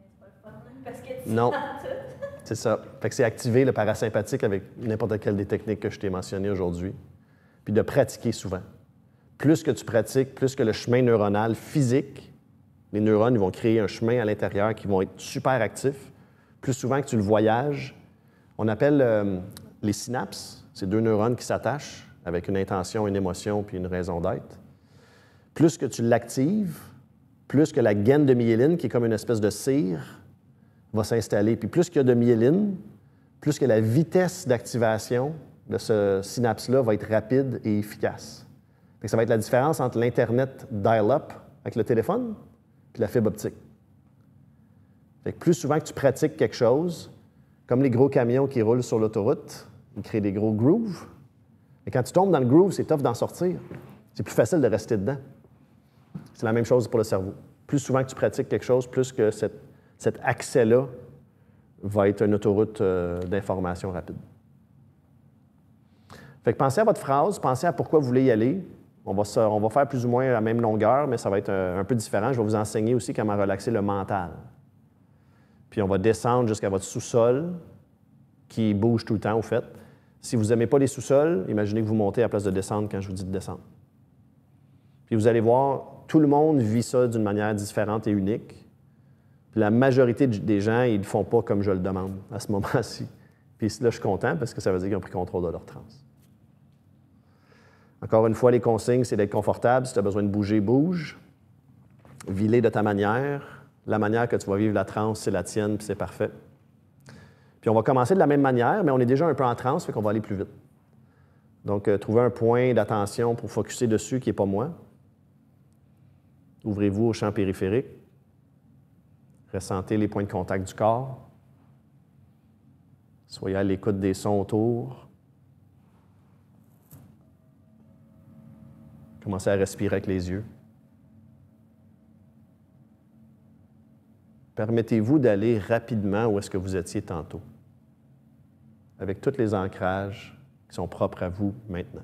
C: c'est pas le fun, hein, parce que tu
A: Non.
C: sens tout.
A: C'est ça. Fait que c'est activer le parasympathique avec n'importe quelle des techniques que je t'ai mentionnées aujourd'hui. Puis de pratiquer souvent. Plus que tu pratiques, plus que le chemin neuronal physique, les neurones ils vont créer un chemin à l'intérieur qui vont être super actifs. Plus souvent que tu le voyages, on appelle les synapses, c'est deux neurones qui s'attachent avec une intention, une émotion puis une raison d'être. Plus que tu l'actives, plus que la gaine de myéline, qui est comme une espèce de cire, va s'installer. Puis plus qu'il y a de myéline, plus que la vitesse d'activation de ce synapse-là va être rapide et efficace. Fait que ça va être la différence entre l'Internet dial-up avec le téléphone et la fibre optique. Fait que plus souvent que tu pratiques quelque chose, comme les gros camions qui roulent sur l'autoroute, ils créent des gros grooves. Et quand tu tombes dans le groove, c'est tough d'en sortir. C'est plus facile de rester dedans. C'est la même chose pour le cerveau. Plus souvent que tu pratiques quelque chose, plus que cet accès-là va être une autoroute d'information rapide. Fait que pensez à votre phrase, pensez à pourquoi vous voulez y aller. On va faire plus ou moins la même longueur, mais ça va être un peu différent. Je vais vous enseigner aussi comment relaxer le mental. Puis on va descendre jusqu'à votre sous-sol, qui bouge tout le temps, au fait. Si vous n'aimez pas les sous-sols, imaginez que vous montez à la place de descendre quand je vous dis de descendre. Puis vous allez voir, tout le monde vit ça d'une manière différente et unique. Puis la majorité des gens, ils ne le font pas comme je le demande à ce moment-ci. Puis là, je suis content parce que ça veut dire qu'ils ont pris contrôle de leur transe. Encore une fois, les consignes, c'est d'être confortable. Si tu as besoin de bouger, bouge. Vis-les de ta manière. La manière que tu vas vivre la transe, c'est la tienne, puis c'est parfait. Puis on va commencer de la même manière, mais on est déjà un peu en transe, fait qu'on va aller plus vite. Donc, trouvez un point d'attention pour focusser dessus qui n'est pas moi. Ouvrez-vous au champ périphérique. Ressentez les points de contact du corps. Soyez à l'écoute des sons autour. Commencez à respirer avec les yeux. Permettez-vous d'aller rapidement où est-ce que vous étiez tantôt, avec tous les ancrages qui sont propres à vous maintenant.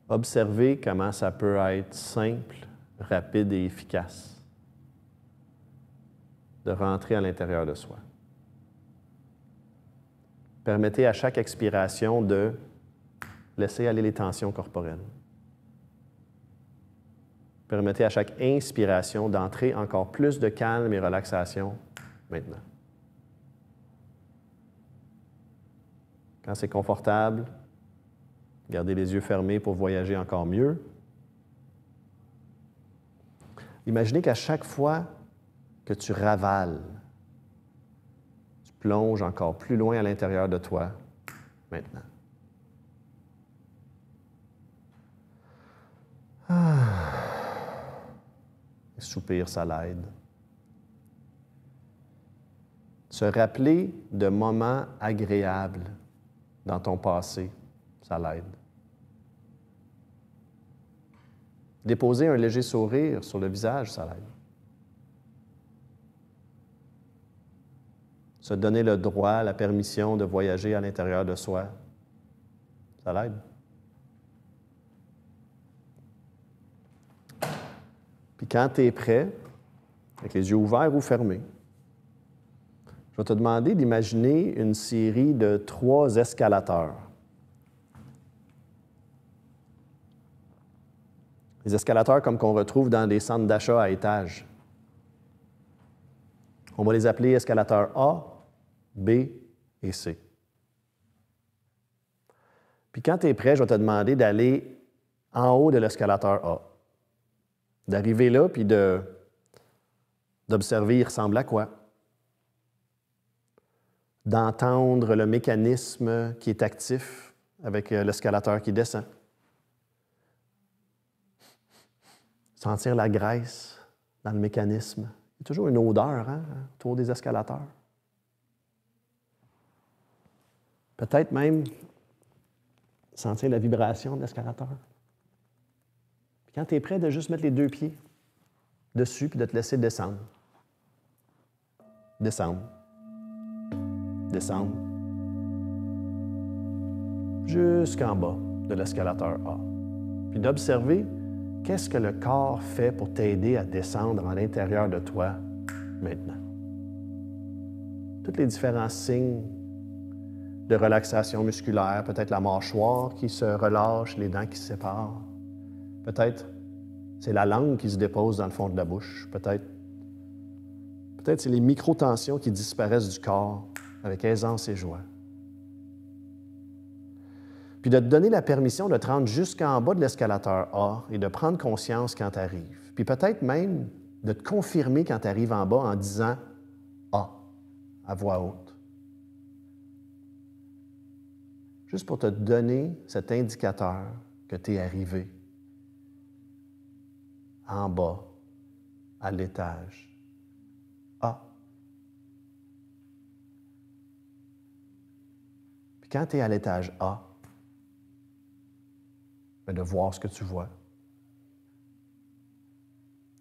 A: Observez comment ça peut être simple, rapide et efficace de rentrer à l'intérieur de soi. Permettez à chaque expiration de laisser aller les tensions corporelles. Permettez à chaque inspiration d'entrer encore plus de calme et relaxation maintenant. Quand c'est confortable, gardez les yeux fermés pour voyager encore mieux. Imaginez qu'à chaque fois que tu ravales, tu plonges encore plus loin à l'intérieur de toi maintenant. Ah. Et soupir, ça l'aide. Se rappeler de moments agréables dans ton passé, ça l'aide. Déposer un léger sourire sur le visage, ça l'aide. Se donner le droit, la permission de voyager à l'intérieur de soi, ça l'aide. Puis quand tu es prêt, avec les yeux ouverts ou fermés, je vais te demander d'imaginer une série de 3 escalateurs. Les escalateurs comme qu'on retrouve dans des centres d'achat à étages. On va les appeler escalateurs A, B et C. Puis quand tu es prêt, je vais te demander d'aller en haut de l'escalateur A. D'arriver là, puis d'observer il ressemble à quoi. D'entendre le mécanisme qui est actif avec l'escalateur qui descend. Sentir la graisse dans le mécanisme. Il y a toujours une odeur autour des escalateurs. Peut-être même sentir la vibration de l'escalateur. Puis quand tu es prêt de juste mettre les 2 pieds dessus puis de te laisser descendre. Descendre. Descendre. Jusqu'en bas de l'escalateur A. Puis d'observer qu'est-ce que le corps fait pour t'aider à descendre à l'intérieur de toi maintenant. Tous les différents signes de relaxation musculaire, peut-être la mâchoire qui se relâche, les dents qui se séparent. Peut-être c'est la langue qui se dépose dans le fond de la bouche. Peut-être c'est les micro-tensions qui disparaissent du corps avec aisance et joie. Puis de te donner la permission de te rendre jusqu'en bas de l'escalateur A et de prendre conscience quand tu arrives. Puis peut-être même de te confirmer quand tu arrives en bas en disant A à voix haute. Juste pour te donner cet indicateur que tu es arrivé en bas, à l'étage A. Puis quand tu es à l'étage A, de voir ce que tu vois,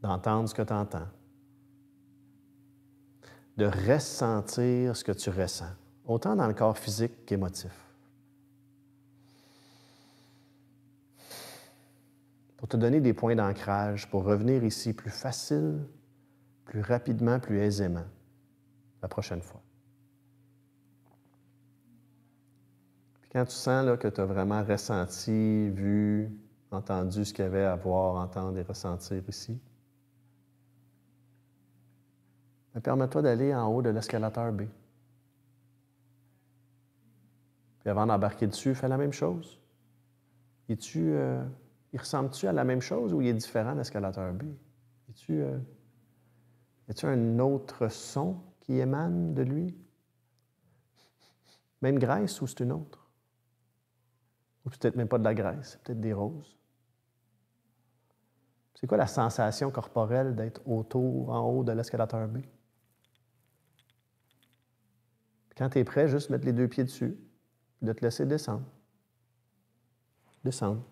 A: d'entendre ce que tu entends, de ressentir ce que tu ressens, autant dans le corps physique qu'émotif. Pour te donner des points d'ancrage, pour revenir ici plus facile, plus rapidement, plus aisément, la prochaine fois. Puis quand tu sens là, que tu as vraiment ressenti, vu, entendu ce qu'il y avait à voir, entendre et ressentir ici, permets-toi d'aller en haut de l'escalateur B. Puis avant d'embarquer dessus, fais la même chose. Il ressemble-tu à la même chose ou il est différent, l'escalateur B? Y a-t-il un autre son qui émane de lui? Même graisse ou c'est une autre? Ou peut-être même pas de la graisse, c'est peut-être des roses. C'est quoi la sensation corporelle d'être en haut de l'escalateur B? Puis quand tu es prêt, juste mettre les 2 pieds dessus, de te laisser descendre. Descendre.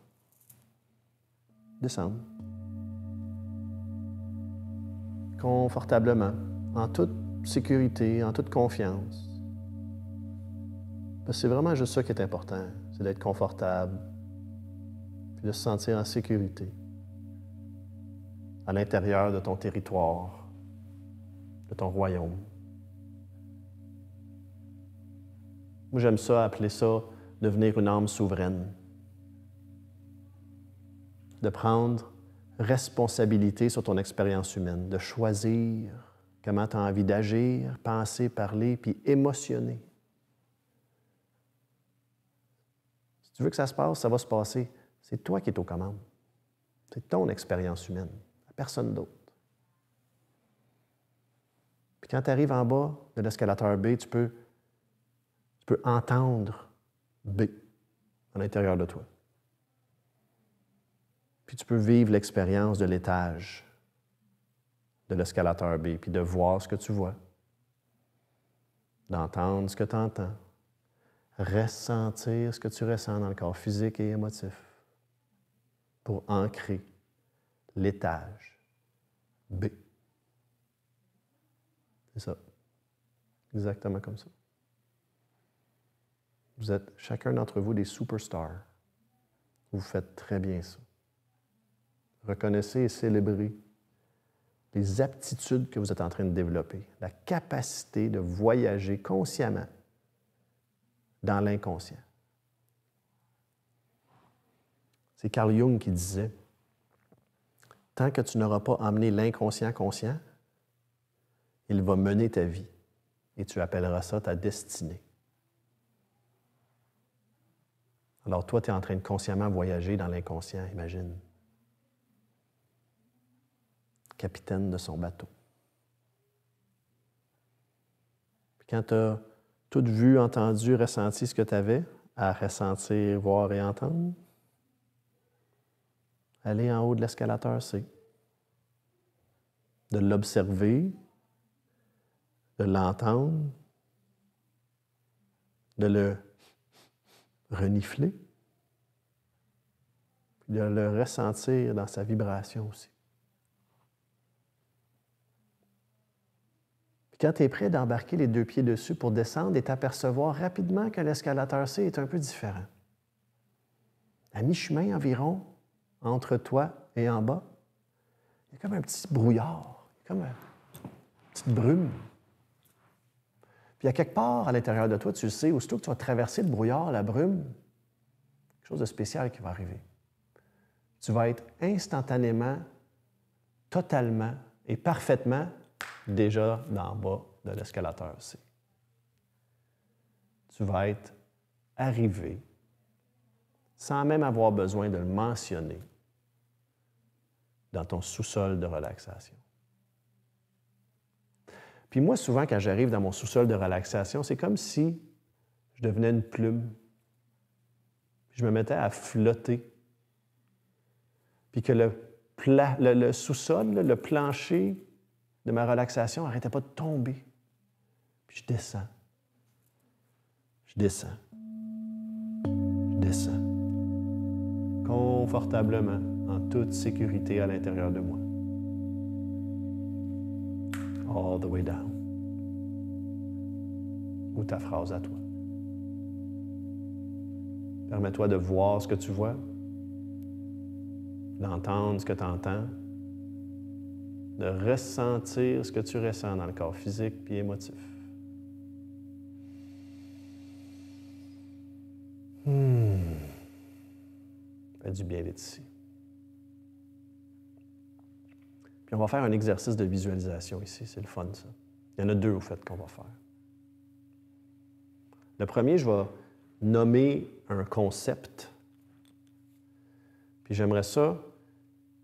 A: Descendre. Confortablement, en toute sécurité, en toute confiance. Parce que c'est vraiment juste ça qui est important, c'est d'être confortable, puis de se sentir en sécurité, à l'intérieur de ton territoire, de ton royaume. Moi, j'aime ça, appeler ça devenir une âme souveraine. De prendre responsabilité sur ton expérience humaine, de choisir comment tu as envie d'agir, penser, parler, puis émotionner. Si tu veux que ça se passe, ça va se passer. C'est toi qui es aux commandes. C'est ton expérience humaine, personne d'autre. Puis quand tu arrives en bas de l'escalateur B, tu peux entendre B, à l'intérieur de toi. Puis tu peux vivre l'expérience de l'étage de l'escalateur B, puis de voir ce que tu vois, d'entendre ce que tu entends, ressentir ce que tu ressens dans le corps physique et émotif pour ancrer l'étage B. C'est ça. Exactement comme ça. Vous êtes chacun d'entre vous des superstars. Vous faites très bien ça. Reconnaissez et célébrez les aptitudes que vous êtes en train de développer, la capacité de voyager consciemment dans l'inconscient. C'est Carl Jung qui disait, « Tant que tu n'auras pas emmené l'inconscient conscient, il va mener ta vie et tu appelleras ça ta destinée. » Alors toi, tu es en train de consciemment voyager dans l'inconscient, imagine. Capitaine de son bateau. Puis quand tu as tout vu, entendu, ressenti ce que tu avais à ressentir, voir et entendre, aller en haut de l'escalateur C. De l'observer, de l'entendre, de le renifler, puis de le ressentir dans sa vibration aussi. Puis quand tu es prêt d'embarquer les 2 pieds dessus pour descendre et t'apercevoir rapidement que l'escalateur C est un peu différent. À mi-chemin environ, entre toi et en bas, il y a comme un petit brouillard, comme une petite brume. Puis à quelque part à l'intérieur de toi, tu le sais, aussitôt que tu vas traverser le brouillard, la brume, quelque chose de spécial qui va arriver. Tu vas être instantanément, totalement et parfaitement déjà dans le bas de l'escalateur C. Tu vas être arrivé, sans même avoir besoin de le mentionner, dans ton sous-sol de relaxation. Puis moi, souvent, quand j'arrive dans mon sous-sol de relaxation, c'est comme si je devenais une plume. Je me mettais à flotter. Puis que le sous-sol, le plancher de ma relaxation n'arrêtait pas de tomber. Puis je descends. Je descends. Je descends. Confortablement, en toute sécurité à l'intérieur de moi. All the way down. Ou ta phrase à toi. Permets-toi de voir ce que tu vois, d'entendre ce que tu entends, de ressentir ce que tu ressens dans le corps physique puis émotif. Ça fait du bien d'être ici. Puis on va faire un exercice de visualisation ici, c'est le fun ça. Il y en a 2 au fait qu'on va faire. Le premier, je vais nommer un concept. Puis j'aimerais ça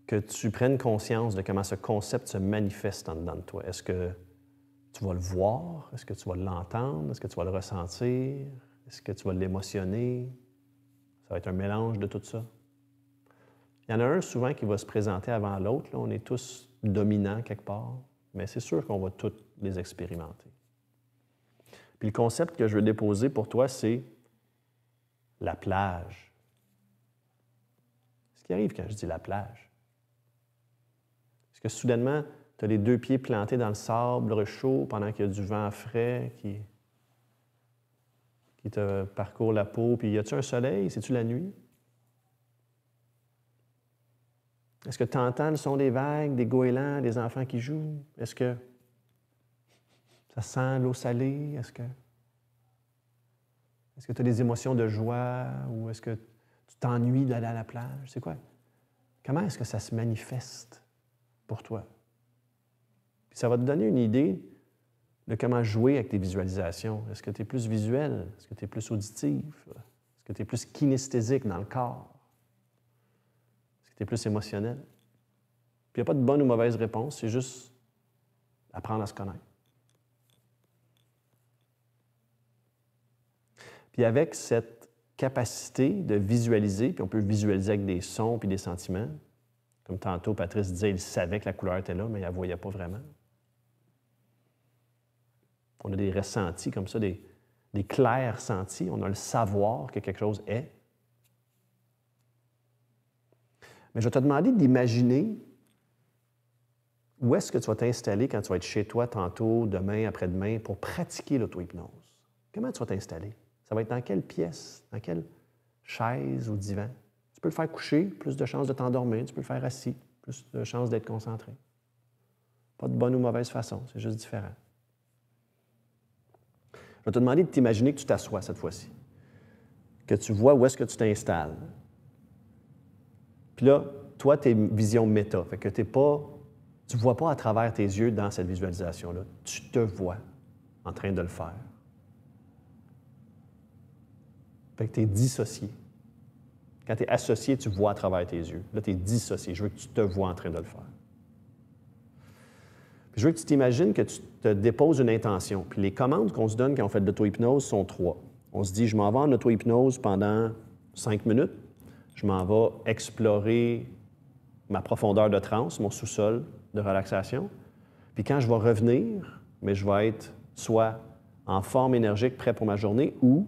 A: que tu prennes conscience de comment ce concept se manifeste en dedans de toi. Est-ce que tu vas le voir? Est-ce que tu vas l'entendre? Est-ce que tu vas le ressentir? Est-ce que tu vas l'émotionner? Ça va être un mélange de tout ça. Il y en a un souvent qui va se présenter avant l'autre. Là. On est tous dominants quelque part, mais c'est sûr qu'on va tous les expérimenter. Puis le concept que je veux déposer pour toi, c'est la plage. Ce qui arrive quand je dis la plage, est-ce que soudainement, tu as les 2 pieds plantés dans le sable chaud pendant qu'il y a du vent frais qui te parcourt la peau, puis y a-tu un soleil? C'est-tu la nuit? Est-ce que tu entends le son des vagues, des goélands, des enfants qui jouent? Est-ce que ça sent l'eau salée? Est-ce que tu as des émotions de joie ou est-ce que tu t'ennuies d'aller à la plage? C'est quoi? Comment est-ce que ça se manifeste pour toi? Puis ça va te donner une idée de comment jouer avec tes visualisations. Est-ce que tu es plus visuel? Est-ce que tu es plus auditif? Est-ce que tu es plus kinesthésique dans le corps? Est-ce que tu es plus émotionnel? Puis il n'y a pas de bonne ou mauvaise réponse, c'est juste apprendre à se connaître. Puis avec cette capacité de visualiser, puis on peut visualiser avec des sons puis des sentiments. Comme tantôt, Patrice disait, il savait que la couleur était là, mais il ne la voyait pas vraiment. On a des ressentis comme ça, des clairs sentis. On a le savoir que quelque chose est. Mais je vais te demander d'imaginer où est-ce que tu vas t'installer quand tu vas être chez toi tantôt, demain, après-demain, pour pratiquer l'auto-hypnose. Comment tu vas t'installer? Ça va être dans quelle pièce? Dans quelle chaise ou divan? Tu peux le faire coucher, plus de chances de t'endormir. Tu peux le faire assis, plus de chances d'être concentré. Pas de bonne ou mauvaise façon, c'est juste différent. Je vais te demander de t'imaginer que tu t'assois cette fois-ci, que tu vois où est-ce que tu t'installes. Puis là, toi, tu es vision méta, fait que tu ne vois pas à travers tes yeux dans cette visualisation-là. Tu te vois en train de le faire. Fait que tu es dissocié. Quand tu es associé, tu vois à travers tes yeux. Là, tu es dissocié. Je veux que tu te vois en train de le faire. Puis je veux que tu t'imagines que tu te déposes une intention. Puis les commandes qu'on se donne quand on fait de l'auto-hypnose sont 3. On se dit, je m'en vais en auto-hypnose pendant 5 minutes. Je m'en vais explorer ma profondeur de transe, mon sous-sol de relaxation. Puis quand je vais revenir, mais je vais être soit en forme énergique, prêt pour ma journée, ou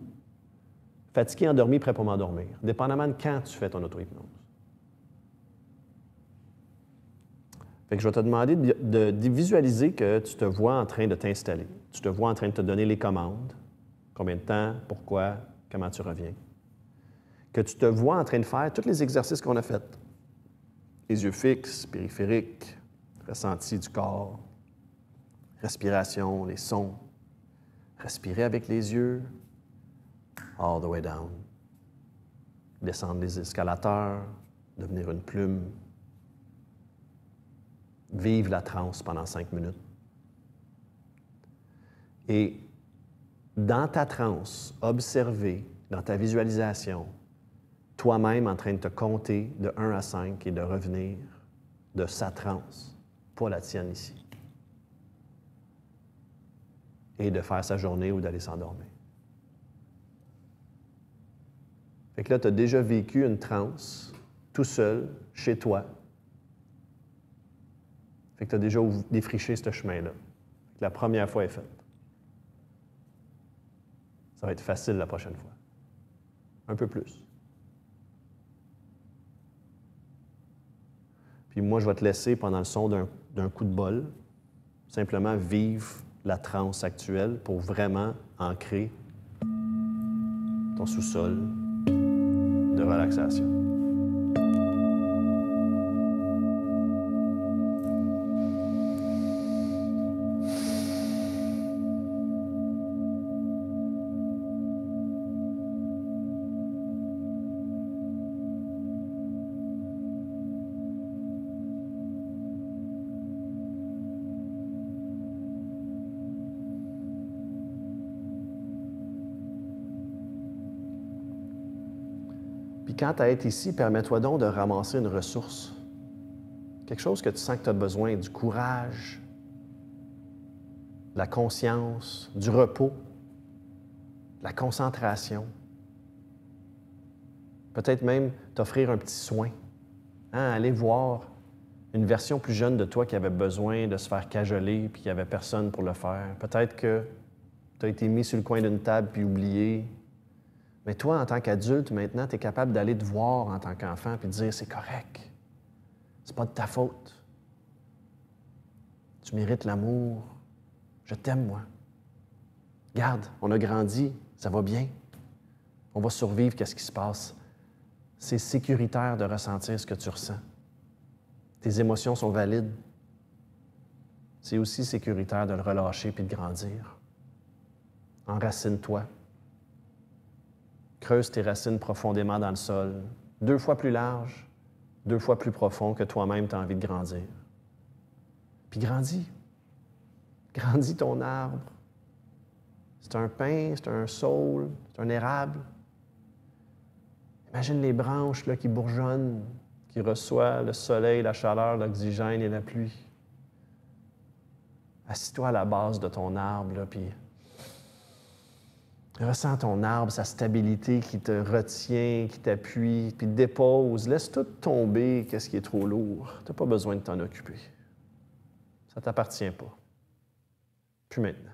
A: fatigué, endormi, prêt pour m'endormir, dépendamment de quand tu fais ton auto-hypnose. Fait que je vais te demander de visualiser que tu te vois en train de t'installer. Tu te vois en train de te donner les commandes. Combien de temps, pourquoi, comment tu reviens. Que tu te vois en train de faire tous les exercices qu'on a faits. Les yeux fixes, périphériques, ressenti du corps, respiration, les sons. Respirer avec les yeux, all the way down. Descendre les escalateurs, devenir une plume. Vivre la transe pendant 5 minutes. Et dans ta transe, observer, dans ta visualisation, toi-même en train de te compter de 1 à 5 et de revenir de sa transe, pas la tienne ici. Et de faire sa journée ou d'aller s'endormir. Fait que là, tu as déjà vécu une transe, tout seul, chez toi. Fait que tu as déjà défriché ce chemin-là. La première fois est faite. Ça va être facile la prochaine fois. Un peu plus. Puis moi, je vais te laisser pendant le son d'un coup de bol, simplement vivre la transe actuelle pour vraiment ancrer ton sous-sol de relaxation. Puis quand tu es ici, permets-toi donc de ramasser une ressource. Quelque chose que tu sens que tu as besoin, du courage, de la conscience, du repos, de la concentration. Peut-être même t'offrir un petit soin. Aller voir une version plus jeune de toi qui avait besoin de se faire cajoler puis qu'il n'y avait personne pour le faire. Peut-être que tu as été mis sur le coin d'une table puis oublié. Mais toi, en tant qu'adulte, maintenant, tu es capable d'aller te voir en tant qu'enfant puis de dire « c'est correct, c'est pas de ta faute. Tu mérites l'amour. Je t'aime, moi. Garde, on a grandi, ça va bien. On va survivre, qu'est-ce qui se passe. C'est sécuritaire de ressentir ce que tu ressens. Tes émotions sont valides. C'est aussi sécuritaire de le relâcher puis de grandir. Enracine-toi. Creuse tes racines profondément dans le sol, 2 fois plus large, 2 fois plus profond que toi-même tu as envie de grandir. Puis grandis. Grandis ton arbre. C'est un pin, c'est un saule, c'est un érable. Imagine les branches là, qui bourgeonnent, qui reçoivent le soleil, la chaleur, l'oxygène et la pluie. Assis-toi à la base de ton arbre, là, puis Ressens ton arbre, sa stabilité qui te retient, qui t'appuie, puis dépose. Laisse tout tomber, qu'est-ce qui est trop lourd. Tu n'as pas besoin de t'en occuper. Ça ne t'appartient pas. Plus maintenant.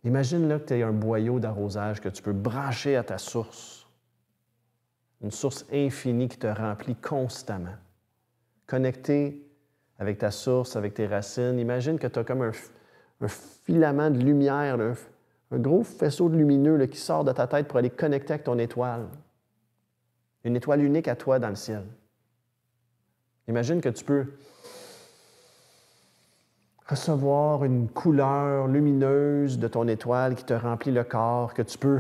A: Imagine là que tu as un boyau d'arrosage que tu peux brancher à ta source. Une source infinie qui te remplit constamment. Connecté avec ta source, avec tes racines. Imagine que tu as comme un filament de lumière, là, un gros faisceau de lumineux là, qui sort de ta tête pour aller connecter avec ton étoile. Une étoile unique à toi dans le ciel. Imagine que tu peux recevoir une couleur lumineuse de ton étoile qui te remplit le corps, que tu peux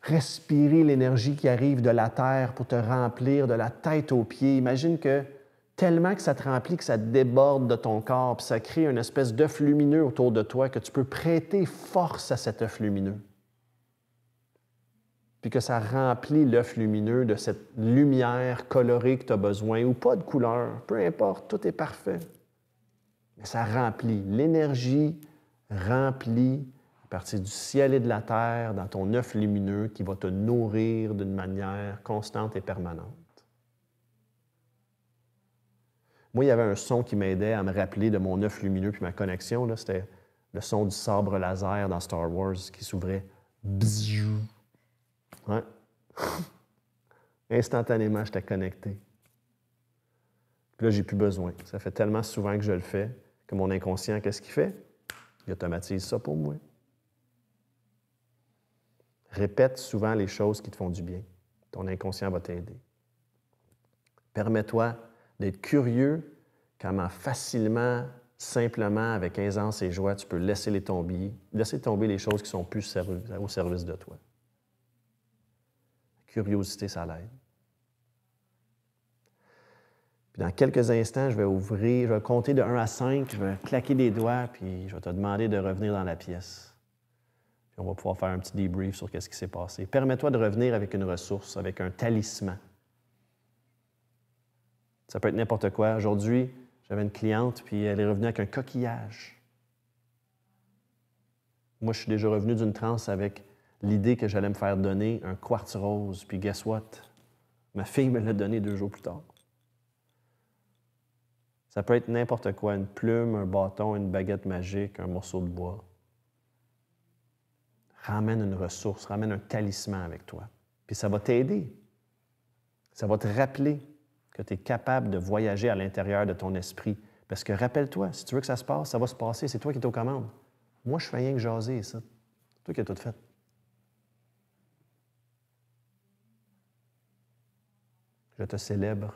A: respirer l'énergie qui arrive de la terre pour te remplir de la tête aux pieds. Imagine que tellement que ça te remplit, que ça déborde de ton corps, puis ça crée une espèce d'œuf lumineux autour de toi, que tu peux prêter force à cet œuf lumineux. Puis que ça remplit l'œuf lumineux de cette lumière colorée que tu as besoin, ou pas de couleur, peu importe, tout est parfait. Mais ça remplit. L'énergie remplit à partir du ciel et de la terre dans ton œuf lumineux qui va te nourrir d'une manière constante et permanente. Moi, il y avait un son qui m'aidait à me rappeler de mon œuf lumineux puis ma connexion. Là, c'était le son du sabre laser dans Star Wars qui s'ouvrait. Bzzou. Ouais. Instantanément, j'étais connecté. Puis là, j'ai plus besoin. Ça fait tellement souvent que je le fais que mon inconscient, qu'est-ce qu'il fait? Il automatise ça pour moi. Répète souvent les choses qui te font du bien. Ton inconscient va t'aider. Permets-toi d'être curieux comment facilement, simplement, avec aisance et joie, tu peux laisser tomber les choses qui sont plus au service de toi. La curiosité, ça l'aide. Puis dans quelques instants, je vais compter de 1 à 5, je vais claquer des doigts, puis je vais te demander de revenir dans la pièce. Puis on va pouvoir faire un petit débrief sur ce qui s'est passé. Permets-toi de revenir avec une ressource, avec un talisman. Ça peut être n'importe quoi. Aujourd'hui, j'avais une cliente, puis elle est revenue avec un coquillage. Moi, je suis déjà revenu d'une transe avec l'idée que j'allais me faire donner un quartz rose. Puis guess what? Ma fille me l'a donné 2 jours plus tard. Ça peut être n'importe quoi, une plume, un bâton, une baguette magique, un morceau de bois. Ramène une ressource, ramène un talisman avec toi. Puis ça va t'aider. Ça va te rappeler que tu es capable de voyager à l'intérieur de ton esprit. Parce que rappelle-toi, si tu veux que ça se passe, ça va se passer. C'est toi qui es aux commandes. Moi, je fais rien que jaser, ça. C'est toi qui as tout fait. Je te célèbre.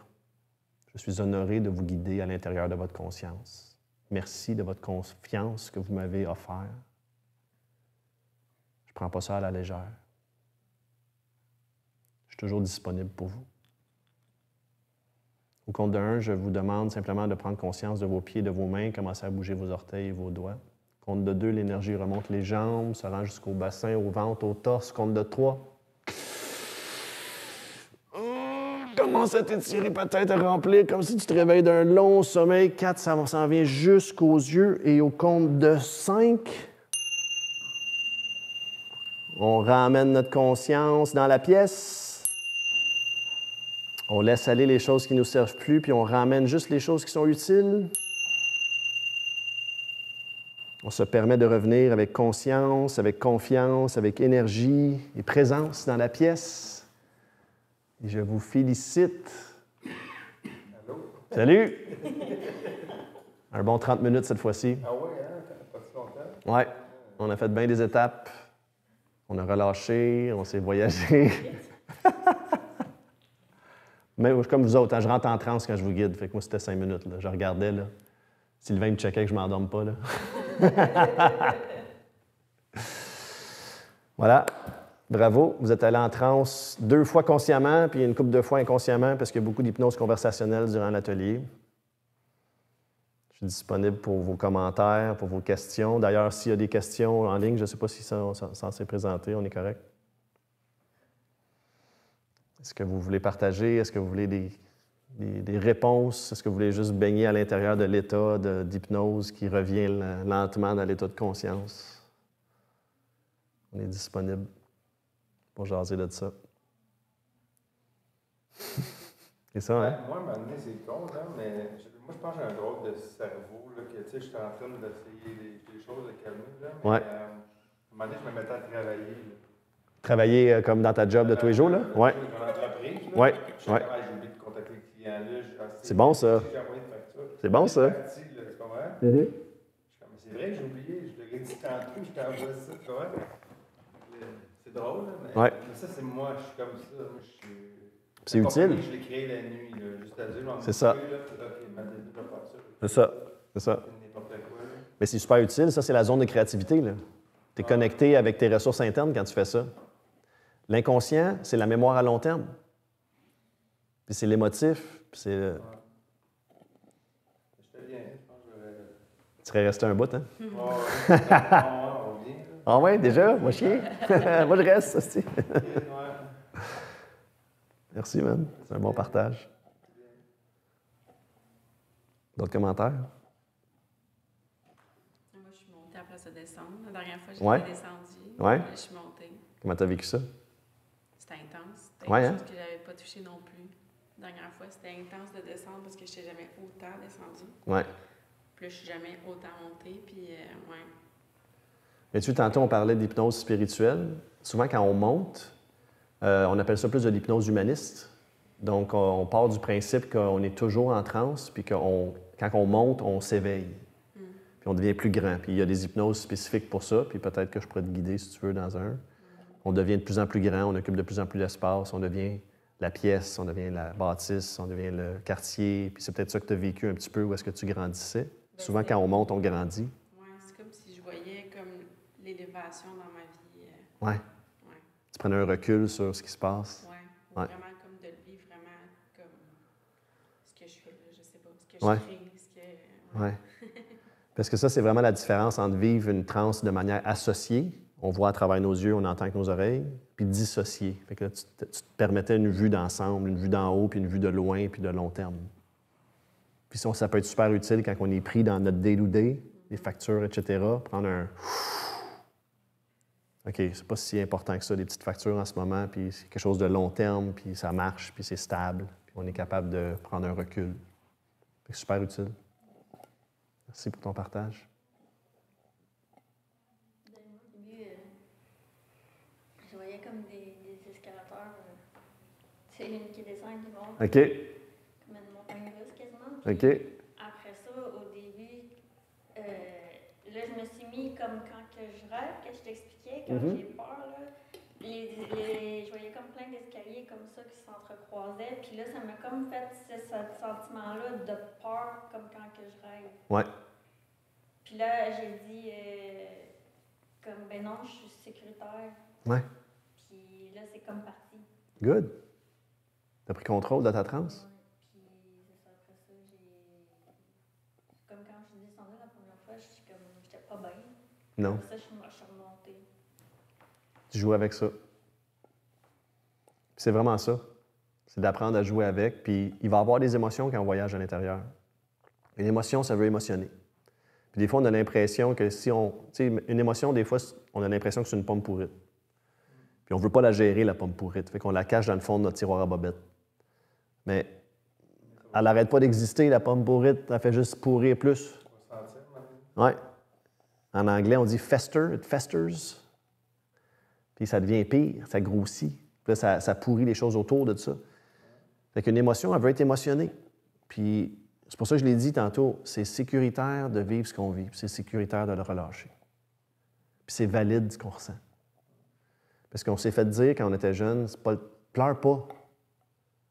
A: Je suis honoré de vous guider à l'intérieur de votre conscience. Merci de votre confiance que vous m'avez offert. Je ne prends pas ça à la légère. Je suis toujours disponible pour vous. Au compte de 1, je vous demande simplement de prendre conscience de vos pieds, de vos mains, commencer à bouger vos orteils et vos doigts. Au compte de 2, l'énergie remonte les jambes, se rend jusqu'au bassin, au ventre, au torse. Au compte de 3, commence à t'étirer peut-être, à remplir, comme si tu te réveilles d'un long sommeil. 4, ça s'en vient jusqu'aux yeux. Et au compte de 5, on ramène notre conscience dans la pièce. On laisse aller les choses qui ne nous servent plus, puis on ramène juste les choses qui sont utiles. On se permet de revenir avec conscience, avec confiance, avec énergie et présence dans la pièce. Et je vous félicite.
B: Allô?
A: Salut! Un bon 30 minutes cette fois-ci.
B: Ah oui, hein? Pas si longtemps?
A: Oui, on a fait bien des étapes. On a relâché, on s'est voyagé. Mais comme vous autres, hein, je rentre en transe quand je vous guide. Fait que moi, c'était 5 minutes. Là. Je regardais. Là. Sylvain me checkait que je ne m'endorme pas. Là. Voilà. Bravo. Vous êtes allé en transe 2 fois consciemment, puis une couple de fois inconsciemment, parce qu'il y a beaucoup d'hypnose conversationnelle durant l'atelier. Je suis disponible pour vos commentaires, pour vos questions. D'ailleurs, s'il y a des questions en ligne, je ne sais pas si ça s'est présenté. On est correct? Est-ce que vous voulez partager? Est-ce que vous voulez des réponses? Est-ce que vous voulez juste baigner à l'intérieur de l'état d'hypnose qui revient lentement dans l'état de conscience? On est disponible pour jaser de ça. C'est ça, hein?
B: Moi, à un moment donné, c'est con, hein, mais moi, je pense que j'ai un drôle de cerveau, là, que, tu sais, je suis en train d'essayer des choses de calmer, là, mais
A: Ouais.
B: à un moment donné, je me mettais à travailler, là.
A: Travailler comme dans ta job de tous les jours, là? Ouais.
B: Dans l'entreprise, là.
A: Ouais,
B: Je suis
A: ouais.
B: comme, j'ai oublié de contacter le client, là.
A: C'est bon, ça.
B: J'ai envoyé une facture.
A: C'est bon, ça.
B: Parti, là, tu comprends?
A: Mhm.
B: Je suis comme, mais c'est vrai que j'ai oublié, je l'aurais dit tantôt, je t'envoie ça, tu comprends? C'est drôle, là, mais,
A: Ouais.
B: mais ça, c'est moi, je suis comme ça. Moi, je suis...
A: C'est utile.
B: Je l'ai créé la nuit, là, juste à dire.
A: C'est ça. C'est ça. C'est ça.
B: N'importe quoi, là.
A: Mais c'est super utile. Ça, c'est la zone de créativité, là. Tu es connecté avec tes ressources internes quand tu fais ça. L'inconscient, c'est la mémoire à long terme. Puis c'est l'émotif. Puis c'est...
B: J'étais bien, je pense que j'aurais...
A: Tu serais resté un bout, hein?
B: On revient, là.
A: Ah ouais, déjà? Moi, chien? Moi, je reste, ça, c'est...
B: Ouais.
A: Merci, man. C'est un bon partage. D'autres commentaires?
D: Moi, je suis montée après ça descendre. La dernière fois,
A: Ouais.
D: j'étais descendue.
A: Ouais.
D: Là, je suis montée.
A: Comment t'as vécu ça?
D: C'était intense. C'était
A: Ouais,
D: quelque
A: hein?
D: chose que j'avais pas touché non plus. La dernière fois, c'était intense de descendre parce que je n'étais jamais autant descendue.
A: Ouais.
D: Puis là, je suis jamais autant montée. Puis, ouais.
A: Mais tu sais, tantôt, on parlait d'hypnose spirituelle. Souvent, quand on monte, on appelle ça plus de l'hypnose humaniste. Donc, on part du principe qu'on est toujours en transe, puis quand on monte, on s'éveille. Puis on devient plus grand. Puis il y a des hypnoses spécifiques pour ça, puis peut-être que je pourrais te guider, si tu veux, dans un. On devient de plus en plus grand, on occupe de plus en plus d'espace, on devient la pièce, on devient la bâtisse, on devient le quartier. Puis c'est peut-être ça que tu as vécu un petit peu, où est-ce que tu grandissais. Souvent, quand on monte, on grandit.
D: Ouais, c'est comme si je voyais comme l'élévation dans ma vie.
A: Ouais.
D: Ouais.
A: Tu prenais un recul sur ce qui se passe.
D: Ouais.
A: Ouais.
D: Vraiment comme de le vivre vraiment comme ce que je fais, là, je sais pas, ce que je
A: Ouais.
D: crée, ce que...
A: Ouais. Parce que ça, c'est vraiment la différence entre vivre une transe de manière associée, on voit à travers nos yeux, on entend avec nos oreilles, puis dissociée. Fait que là, tu te permettais une vue d'ensemble, une vue d'en haut, puis une vue de loin, puis de long terme. Puis ça peut être super utile quand on est pris dans notre day-to-day, les factures, etc., prendre un... OK, c'est pas si important que ça, des petites factures en ce moment, puis c'est quelque chose de long terme, puis ça marche, puis c'est stable, puis on est capable de prendre un recul. C'est super utile. Merci pour ton partage.
C: Au début, je voyais comme des escalateurs, tu sais, une qui descend, qui monte,
A: OK,
C: comme une montagne russe quasiment. Puis
A: OK.
C: après ça, au début, là, je me suis mis comme quand que je rêve, que je t'expliquais, quand
A: Mhm.
C: j'ai peur, là, je voyais comme plein d'escaliers comme ça qui s'entrecroisaient. Puis là, ça m'a comme fait ce sentiment-là de peur, comme quand que je rêve.
A: Ouais.
C: Puis là, j'ai dit, comme, ben non, je suis sécuritaire.
A: Ouais.
C: Puis là, c'est comme parti.
A: Good. T'as pris contrôle de ta transe?
C: Ouais. Puis c'est ça, après ça, comme quand je suis descendue la première fois, j'étais pas bien.
A: Non.
C: Après ça, je suis remontée.
A: Tu joues avec ça. Puis c'est vraiment ça. C'est d'apprendre à jouer avec. Puis il va y avoir des émotions quand on voyage à l'intérieur. Une émotion, ça veut émotionner. Puis des fois, on a l'impression que si on... Tu sais, une émotion, des fois, on a l'impression que c'est une pomme pourrite. Puis on ne veut pas la gérer, la pomme pourrite. Fait qu'on la cache dans le fond de notre tiroir à bobettes. Mais elle n'arrête pas d'exister, la pomme pourrite. Elle fait juste pourrir plus.
B: On va sentir, maintenant.
A: Ouais. En anglais, on dit fester, it festers. Puis ça devient pire, ça grossit. Puis là, ça pourrit les choses autour de ça. Fait qu'une émotion, elle veut être émotionnée. Puis c'est pour ça que je l'ai dit tantôt, c'est sécuritaire de vivre ce qu'on vit, puis c'est sécuritaire de le relâcher. Puis c'est valide ce qu'on ressent. Parce qu'on s'est fait dire quand on était jeune, c'est pas, pleure pas.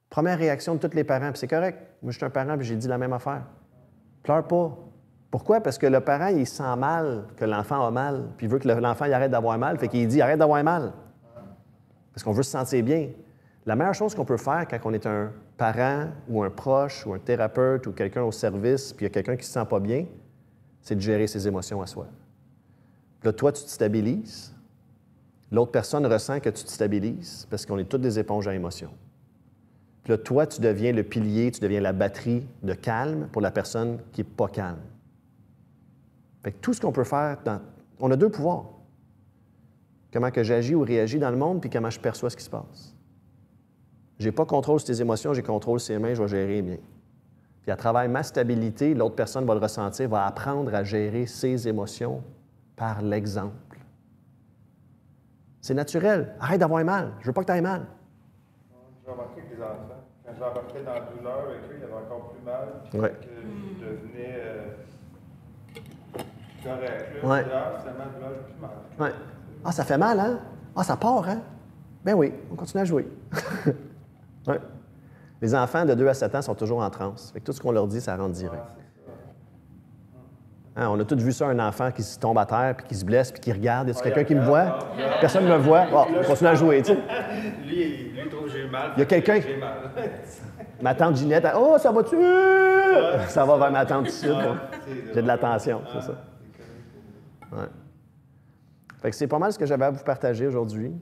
A: Première réaction de tous les parents, puis c'est correct. Moi, je suis un parent, puis j'ai dit la même affaire. Pleure pas. Pourquoi? Parce que le parent, il sent mal que l'enfant a mal, puis il veut que l'enfant il arrête d'avoir mal, fait qu'il dit « arrête d'avoir mal ». Parce qu'on veut se sentir bien. La meilleure chose qu'on peut faire quand on est un parent ou un proche ou un thérapeute ou quelqu'un au service, puis il y a quelqu'un qui ne se sent pas bien, c'est de gérer ses émotions à soi. Là, toi, tu te stabilises. L'autre personne ressent que tu te stabilises parce qu'on est toutes des éponges à émotions. Puis là, toi, tu deviens le pilier, tu deviens la batterie de calme pour la personne qui n'est pas calme. Fait que tout ce qu'on peut faire, on a deux pouvoirs. Comment que j'agis ou réagis dans le monde, puis comment je perçois ce qui se passe. Je n'ai pas contrôle sur tes émotions, j'ai contrôle sur ses mains, je vais gérer les miens. Puis à travers ma stabilité, l'autre personne va le ressentir, va apprendre à gérer ses émotions par l'exemple. C'est naturel. Arrête d'avoir mal. Je veux pas que tu ailles mal.
B: J'ai remarqué que les enfants, quand j'embarquais dans la douleur avec eux, il y avait encore plus mal. Puis
A: Ouais.
B: que je devenais correct. Là.
A: Ouais.
B: Puis là, finalement, la douleur, j'ai plus mal.
A: Ouais. Ah, ça fait mal, hein? Ah, ça part, hein? Ben oui, on continue à jouer. Ouais. Les enfants de 2 à 7 ans sont toujours en transe. Fait que tout ce qu'on leur dit, ça rentre direct.
B: Ouais, c'est ça.
A: Hein, on a tous vu ça, un enfant qui se tombe à terre, puis qui se blesse, puis qui regarde. Est-ce
B: Ah,
A: quelqu'un
B: il
A: qui me
B: regarde,
A: voit?
B: ah,
A: Personne ne me voit. Ah, on continue à jouer, tu sais.
B: Lui, il trouve que j'ai eu mal.
A: Il y a quelqu'un-
B: J'ai mal.
A: Ma tante Ginette, elle, oh, ça va-tu? Ça va vers ma tante ici. J'ai de l'attention, c'est ça. Ouais. Fait que c'est pas mal ce que j'avais à vous partager aujourd'hui.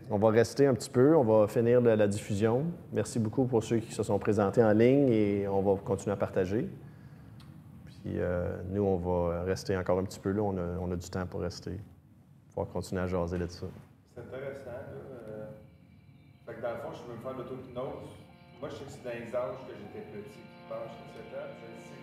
A: On va rester un petit peu, on va finir la diffusion. Merci beaucoup pour ceux qui se sont présentés en ligne et on va continuer à partager. Puis nous, on va rester encore un petit peu là. On a du temps pour rester, pouvoir continuer à jaser là-dessus.
B: C'est intéressant, là. Fait que dans le fond, je veux me faire de l'auto-hypnose. Moi, je sais que c'est dans les âges que j'étais petit, qui passe jusqu'à 7 ans. Je le sais